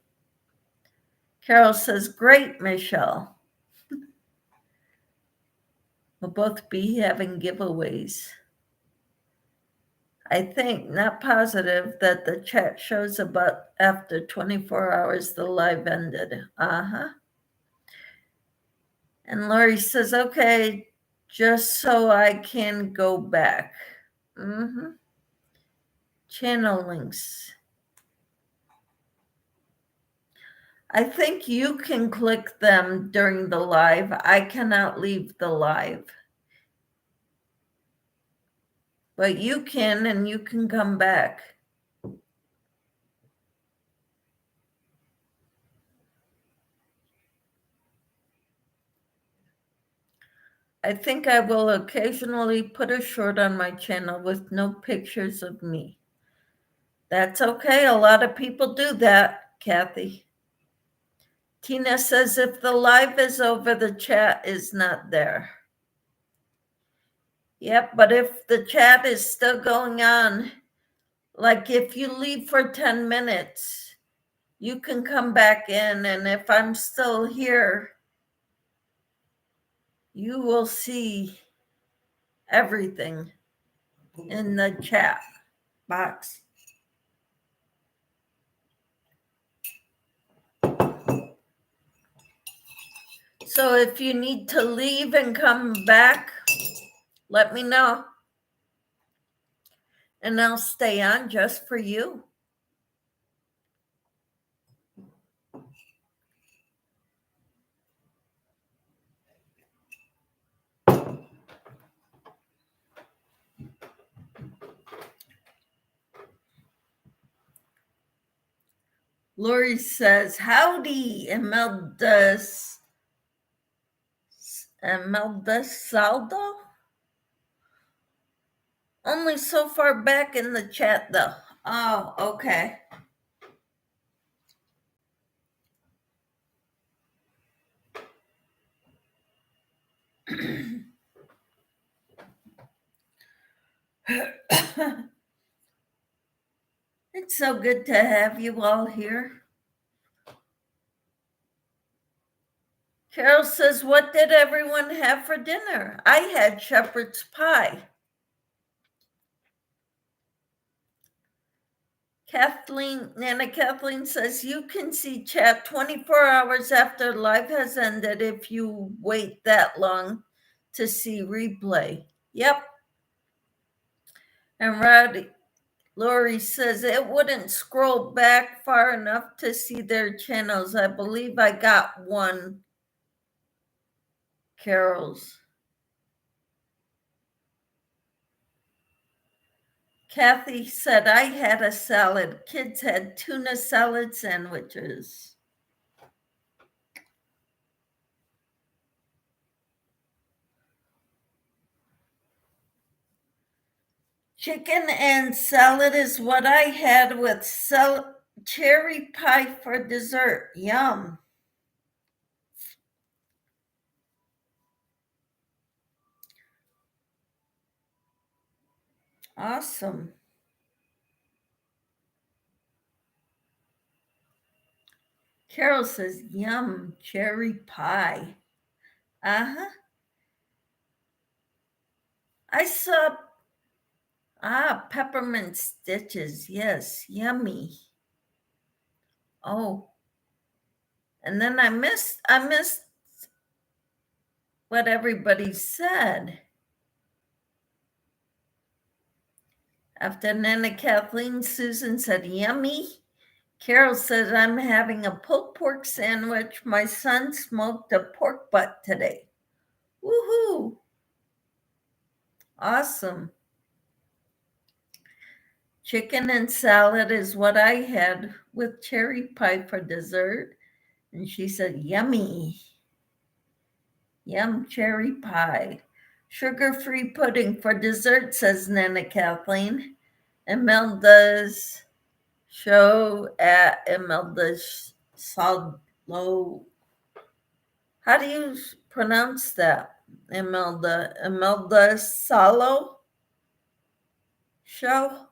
Carol says, great, Michelle. We'll both be having giveaways. I think, not positive, that the chat shows about after 24 hours the live ended. And Lori says, okay, just so I can go back. Channel links. I think you can click them during the live. I cannot leave the live. But you can, and you can come back. I think I will occasionally put a short on my channel with no pictures of me. That's okay. A lot of people do that, Kathy. Tina says if the live is over, the chat is not there. Yep, but if the chat is still going on, like if you leave for 10 minutes, you can come back in, and if I'm still here, you will see everything in the chat box. So if you need to leave and come back, let me know. And I'll stay on just for you. Lori says, howdy, Imelda Saldo? Only so far back in the chat, though. Oh, okay. It's so good to have you all here. Carol says, what did everyone have for dinner? I had shepherd's pie. Nana Kathleen says, you can see chat 24 hours after live has ended if you wait that long to see replay. Yep. And Lori says, it wouldn't scroll back far enough to see their channels. I believe I got one, Carol's. Kathy said, I had a salad. Kids had tuna salad sandwiches. Chicken and salad is what I had with cherry pie for dessert. Yum. Awesome. Carol says, yum, cherry pie. Uh-huh. I saw, peppermint stitches. Yes, yummy. Oh, and then I missed what everybody said. After Nana Kathleen, Susan said, yummy. Carol says, I'm having a pulled pork sandwich. My son smoked a pork butt today. Woohoo. Awesome. Chicken and salad is what I had with cherry pie for dessert. And she said, yummy. Yum, cherry pie. Sugar-free pudding for dessert, says Nana Kathleen. Imelda's show at Imelda's Salo. How do you pronounce that? Imelda Salo show?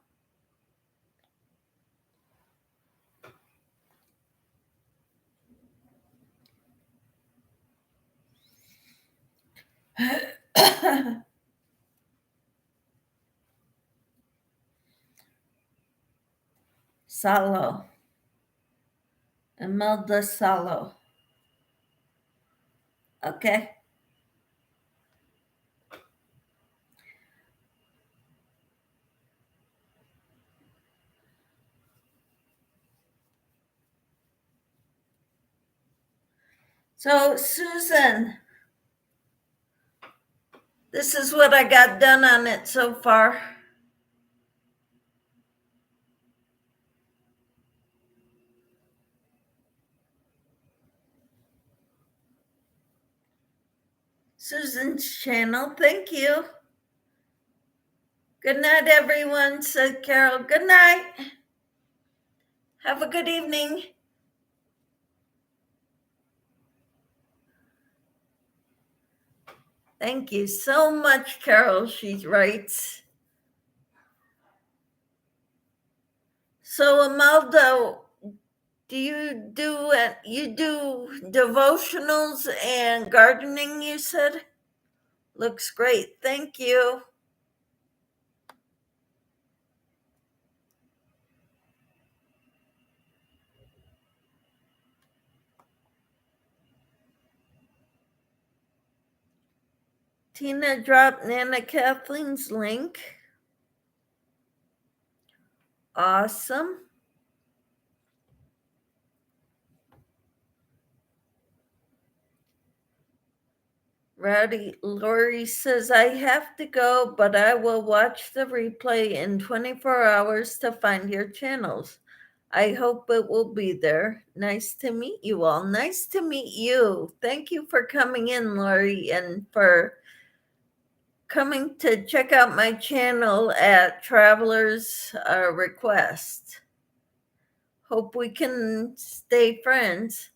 Salo. Imelda Salo. Okay. So, Susan, this is what I got done on it so far. Susan's channel. Thank you. Good night, everyone, said Carol. Good night. Have a good evening. Thank you so much, Carol, she writes. So, Imelda, do you do devotionals and gardening, you said? Looks great. Thank you. Tina dropped Nana Kathleen's link. Awesome. Rowdy Lori says, I have to go, but I will watch the replay in 24 hours to find your channels. I hope it will be there. Nice to meet you all. Nice to meet you. Thank you for coming in, Lori, and for coming to check out my channel at Traveler's Request. Hope we can stay friends.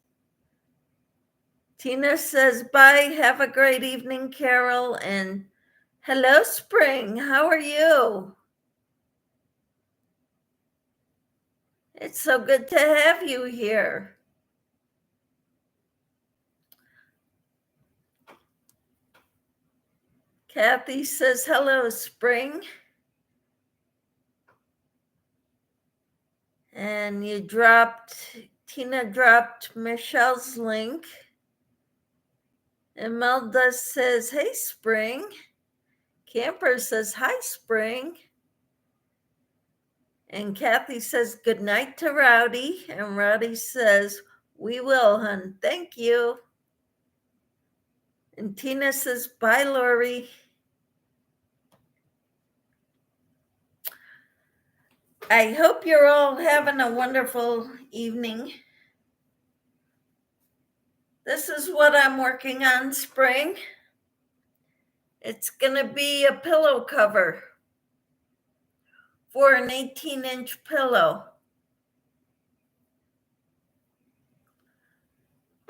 Tina says, bye. Have a great evening, Carol. And hello, Spring. How are you? It's so good to have you here. Kathy says, hello, Spring. And Tina dropped Michelle's link. Imelda says, hey, Spring. Camper says, hi, Spring. And Kathy says, good night to Rowdy. And Rowdy says, we will, hun. Thank you. And Tina says, bye, Lori. I hope you're all having a wonderful evening. This is what I'm working on, Spring. It's going to be a pillow cover for an 18-inch pillow.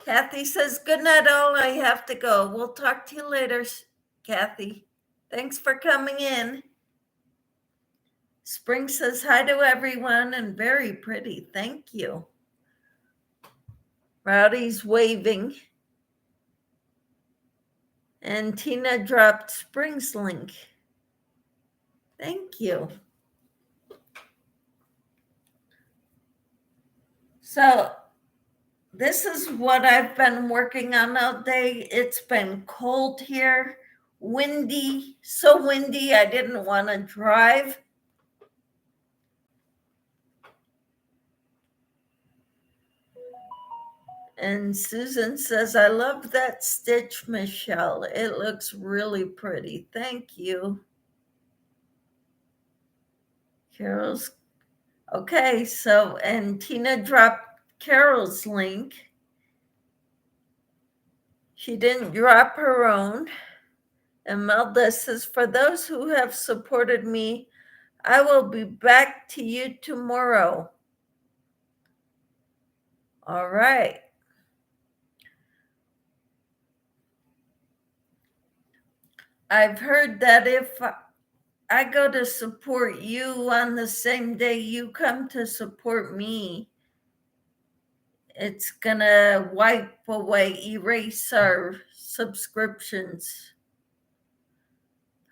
Kathy says, good night all, I have to go. We'll talk to you later, Kathy. Thanks for coming in. Spring says hi to everyone and very pretty. Thank you. Rowdy's waving. And Tina dropped Spring's link. Thank you. So this is what I've been working on all day. It's been cold here, windy, so windy I didn't want to drive. And Susan says, I love that stitch, Michelle. It looks really pretty. Thank you. Carol's okay. So, and Tina dropped Carol's link. She didn't drop her own. And Melda says, for those who have supported me, I will be back to you tomorrow. All right. I've heard that if I go to support you on the same day you come to support me, it's gonna wipe away, erase our subscriptions.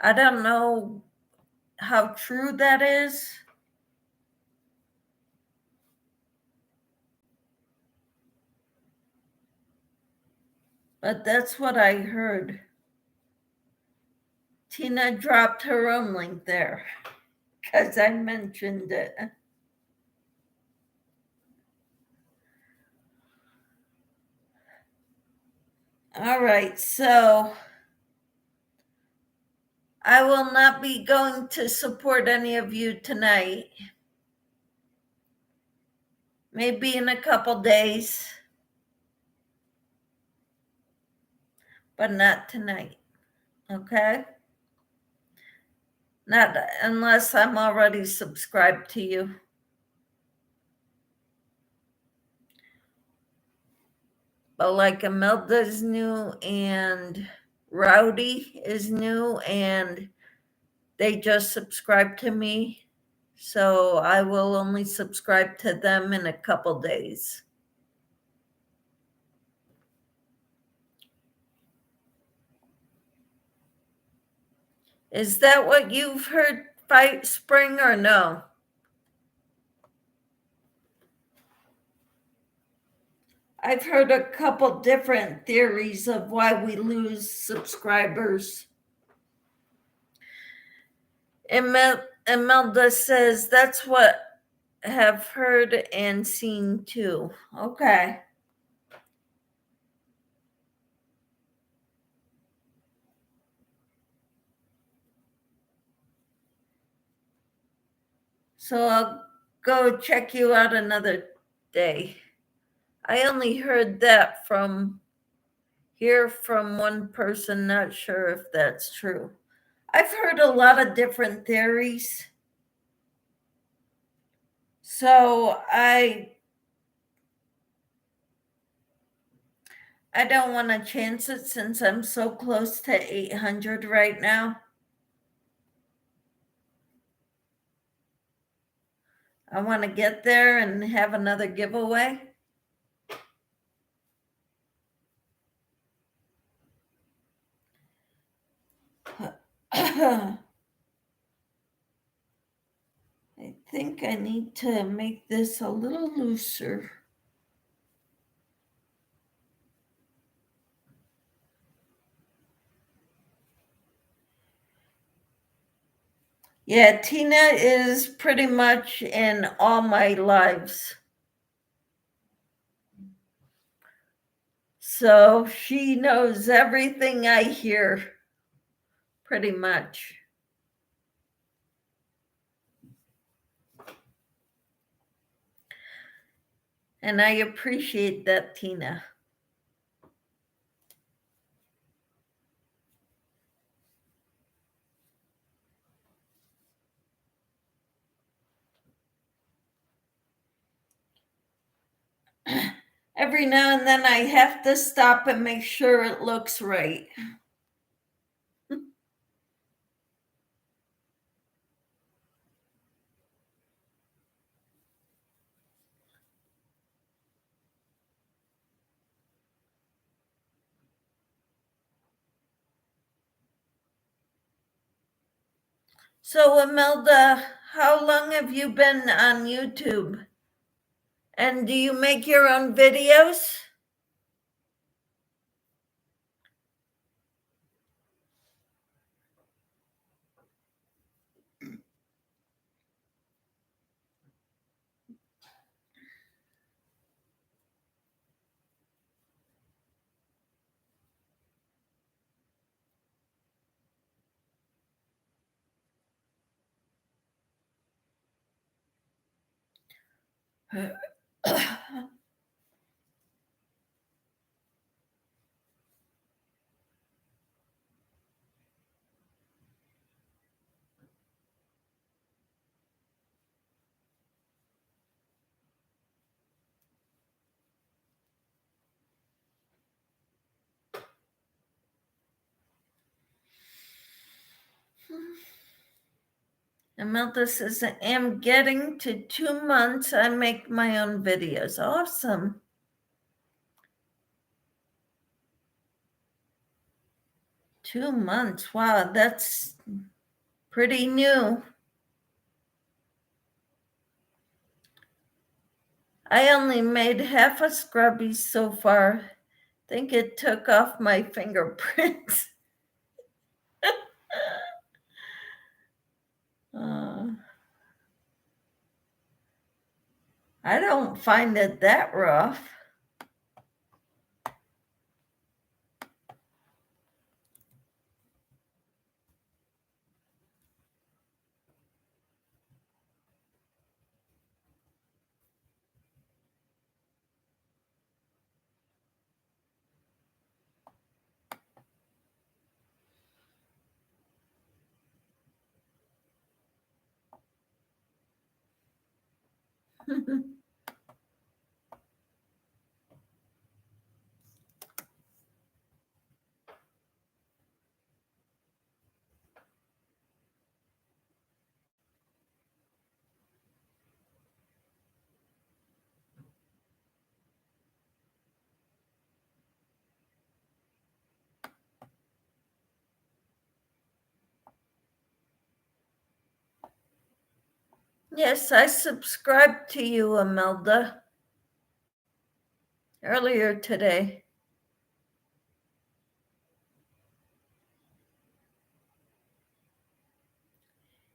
I don't know how true that is. But that's what I heard. Tina dropped her own link there because I mentioned it. All right, so I will not be going to support any of you tonight. Maybe in a couple days, but not tonight, okay? Not unless I'm already subscribed to you. But like Imelda's new and Rowdy is new and they just subscribed to me. So I will only subscribe to them in a couple days. Is that what you've heard, Fight Spring, or no? I've heard a couple different theories of why we lose subscribers. Imelda says that's what I have heard and seen too. Okay. So I'll go check you out another day. I only heard that from one person, not sure if that's true. I've heard a lot of different theories. So I don't want to chance it since I'm so close to 800 right now. I want to get there and have another giveaway. I think I need to make this a little looser. Yeah, Tina is pretty much in all my lives. So she knows everything I hear, pretty much. And I appreciate that, Tina. Every now and then I have to stop and make sure it looks right. So, Imelda, how long have you been on YouTube? And do you make your own videos? Imelda says, I'm getting to 2 months. I make my own videos. Awesome. Two months. Wow, that's pretty new. I only made half a scrubby so far. Think it took off my fingerprints. I don't find it that rough. Yes, I subscribed to you, Imelda, earlier today.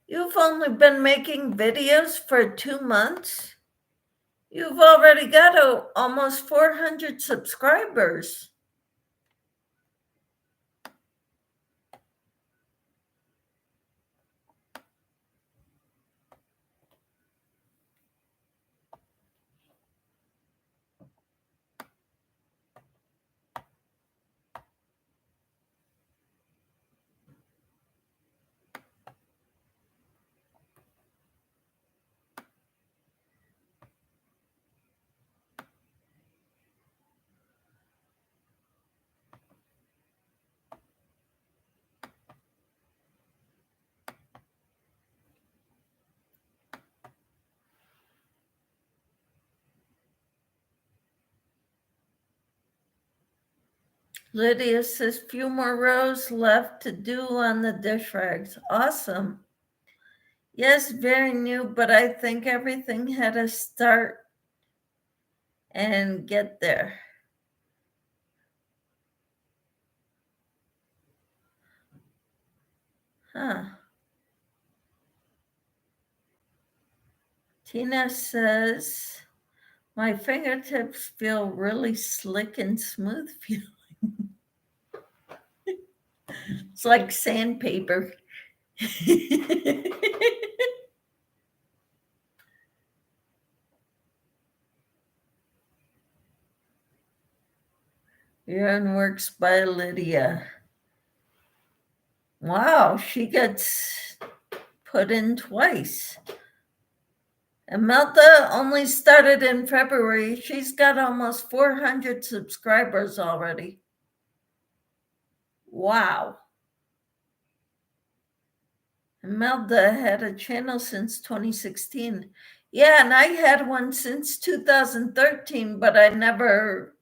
You've only been making videos for 2 months? You've already got almost 400 subscribers. Lydia says, few more rows left to do on the dish rags. Awesome. Yes, very new, but I think everything had to start and get there. Huh. Tina says, my fingertips feel really slick and smooth feeling. It's like sandpaper. Yarn Works by Lydia. Wow, she gets put in twice. Imelda only started in February. She's got almost 400 subscribers already. Wow. Imelda had a channel since 2016. Yeah, and I had one since 2013, but I never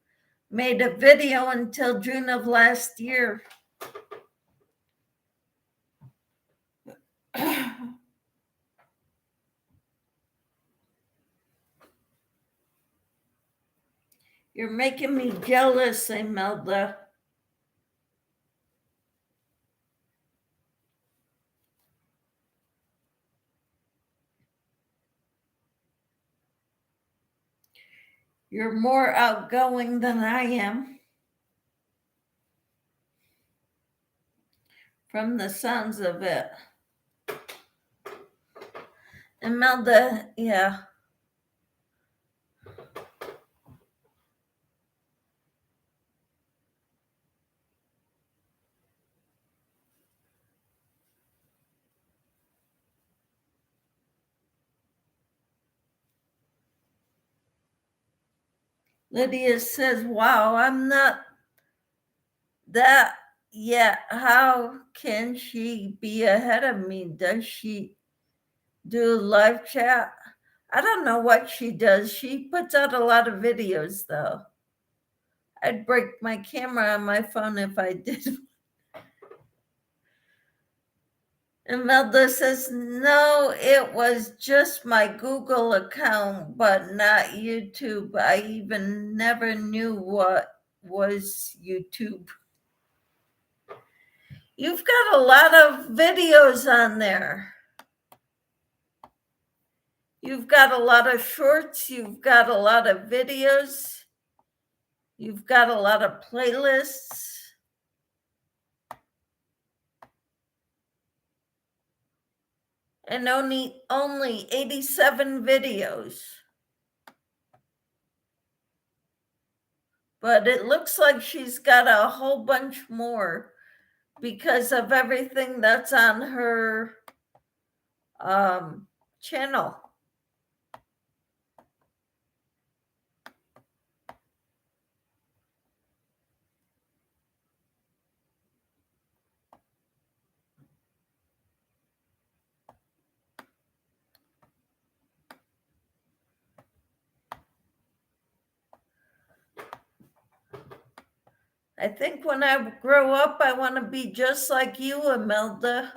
made a video until June of last year. You're making me jealous, Imelda. You're more outgoing than I am, from the sounds of it. Imelda, yeah. Lydia says, wow, I'm not that yet. How can she be ahead of me? Does she do live chat? I don't know what she does. She puts out a lot of videos, though. I'd break my camera on my phone if I did. Imelda says, no, it was just my Google account, but not YouTube. I even never knew what was YouTube. You've got a lot of videos on there. You've got a lot of shorts. You've got a lot of videos. You've got a lot of playlists. And only 87 videos. But it looks like she's got a whole bunch more because of everything that's on her channel. I think when I grow up, I want to be just like you, Imelda.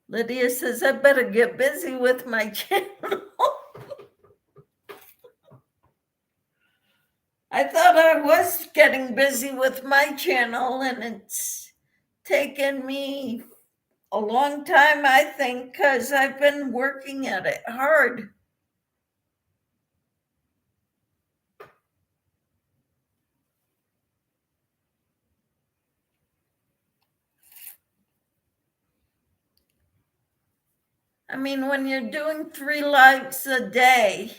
Lydia says, I better get busy with my channel. I thought I was getting busy with my channel, and it's taken me a long time, I think, because I've been working at it hard. I mean, when you're doing 3 lives a day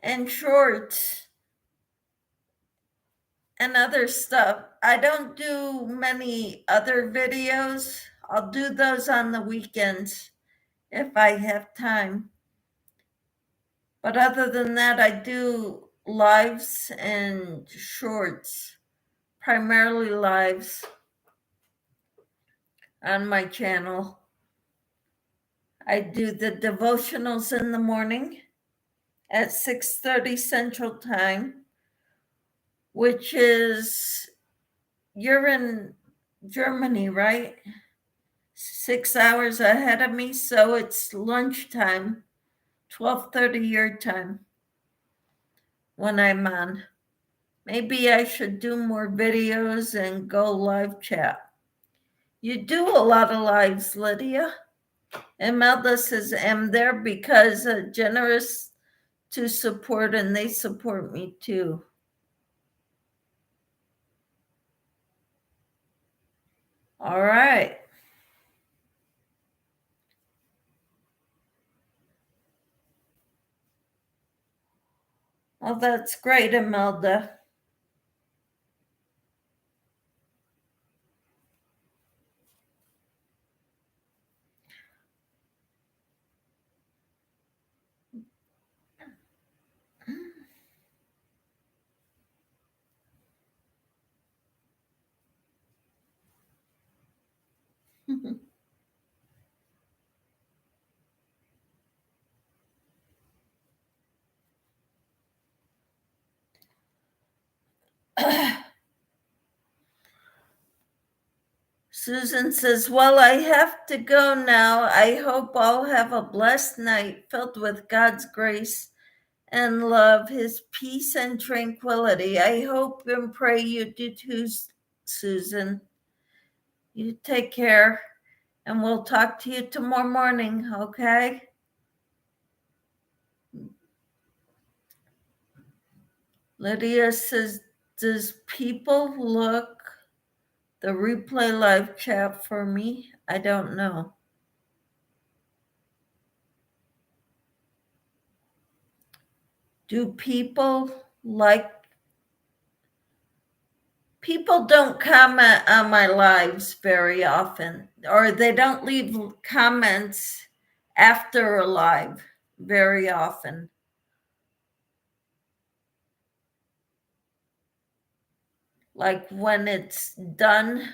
and shorts and other stuff, I don't do many other videos. I'll do those on the weekends if I have time. But other than that, I do lives and shorts, primarily lives on my channel. I do the devotionals in the morning at 6:30 Central Time, which is, you're in Germany, right? 6 hours ahead of me, so it's lunchtime, 12:30 your time when I'm on. Maybe I should do more videos and go live chat. You do a lot of lives, Lydia. Imelda says, I'm there because generous to support, and they support me too. All right. Oh, that's great, Imelda. Susan says, well, I have to go now. I hope all have a blessed night filled with God's grace and love, his peace and tranquility. I hope and pray you do too, Susan. You take care, and we'll talk to you tomorrow morning, okay? Lydia says, does people look the replay live chat for me? I don't know. Do people don't comment on my lives very often, or they don't leave comments after a live very often. Like when it's done,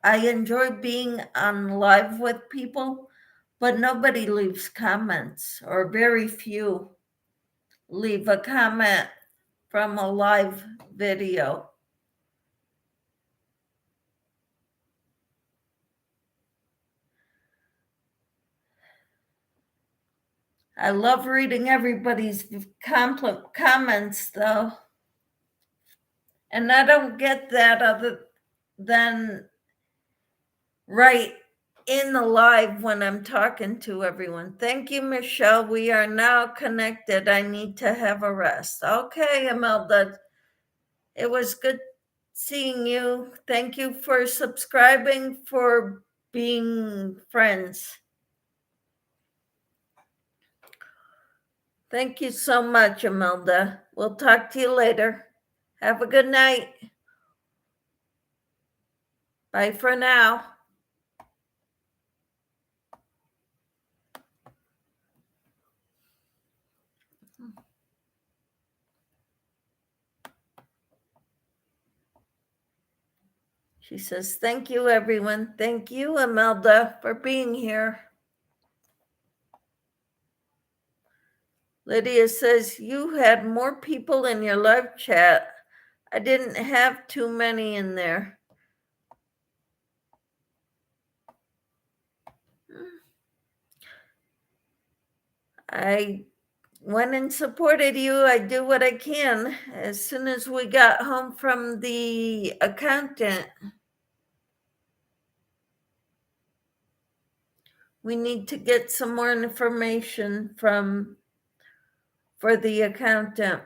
I enjoy being on live with people, but nobody leaves comments, or very few leave a comment from a live video. I love reading everybody's comments, though. And I don't get that other than right in the live when I'm talking to everyone. Thank you, Michelle. We are now connected. I need to have a rest. Okay, Imelda. It was good seeing you. Thank you for subscribing, for being friends. Thank you so much, Imelda. We'll talk to you later. Have a good night. Bye for now. She says, thank you, everyone. Thank you, Imelda, for being here. Lydia says, you had more people in your live chat. I didn't have too many in there. I went and supported you. I do what I can. As soon as we got home from the accountant, we need to get some more information for the accountant.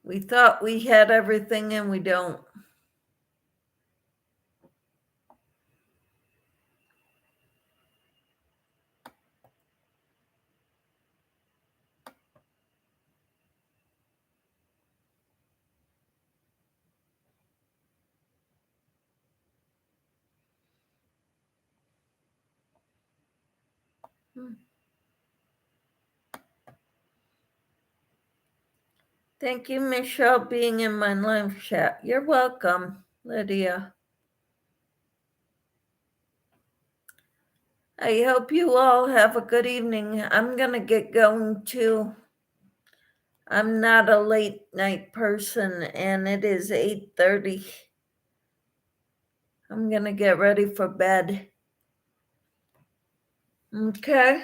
We thought we had everything and we don't. Thank you, Michelle, being in my live chat. You're welcome, Lydia. I hope you all have a good evening. I'm going to get going too. I'm not a late night person and it is 8:30. I'm going to get ready for bed. Okay.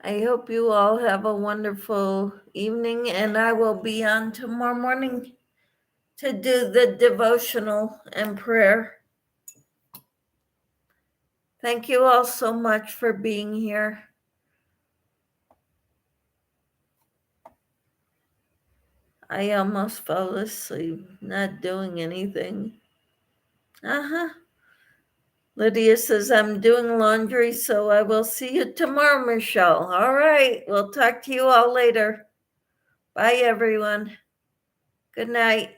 I hope you all have a wonderful evening, and I will be on tomorrow morning to do the devotional and prayer. Thank you all so much for being here. I almost fell asleep, not doing anything. Lydia says, I'm doing laundry, so I will see you tomorrow, Michelle. All right. We'll talk to you all later. Bye, everyone. Good night.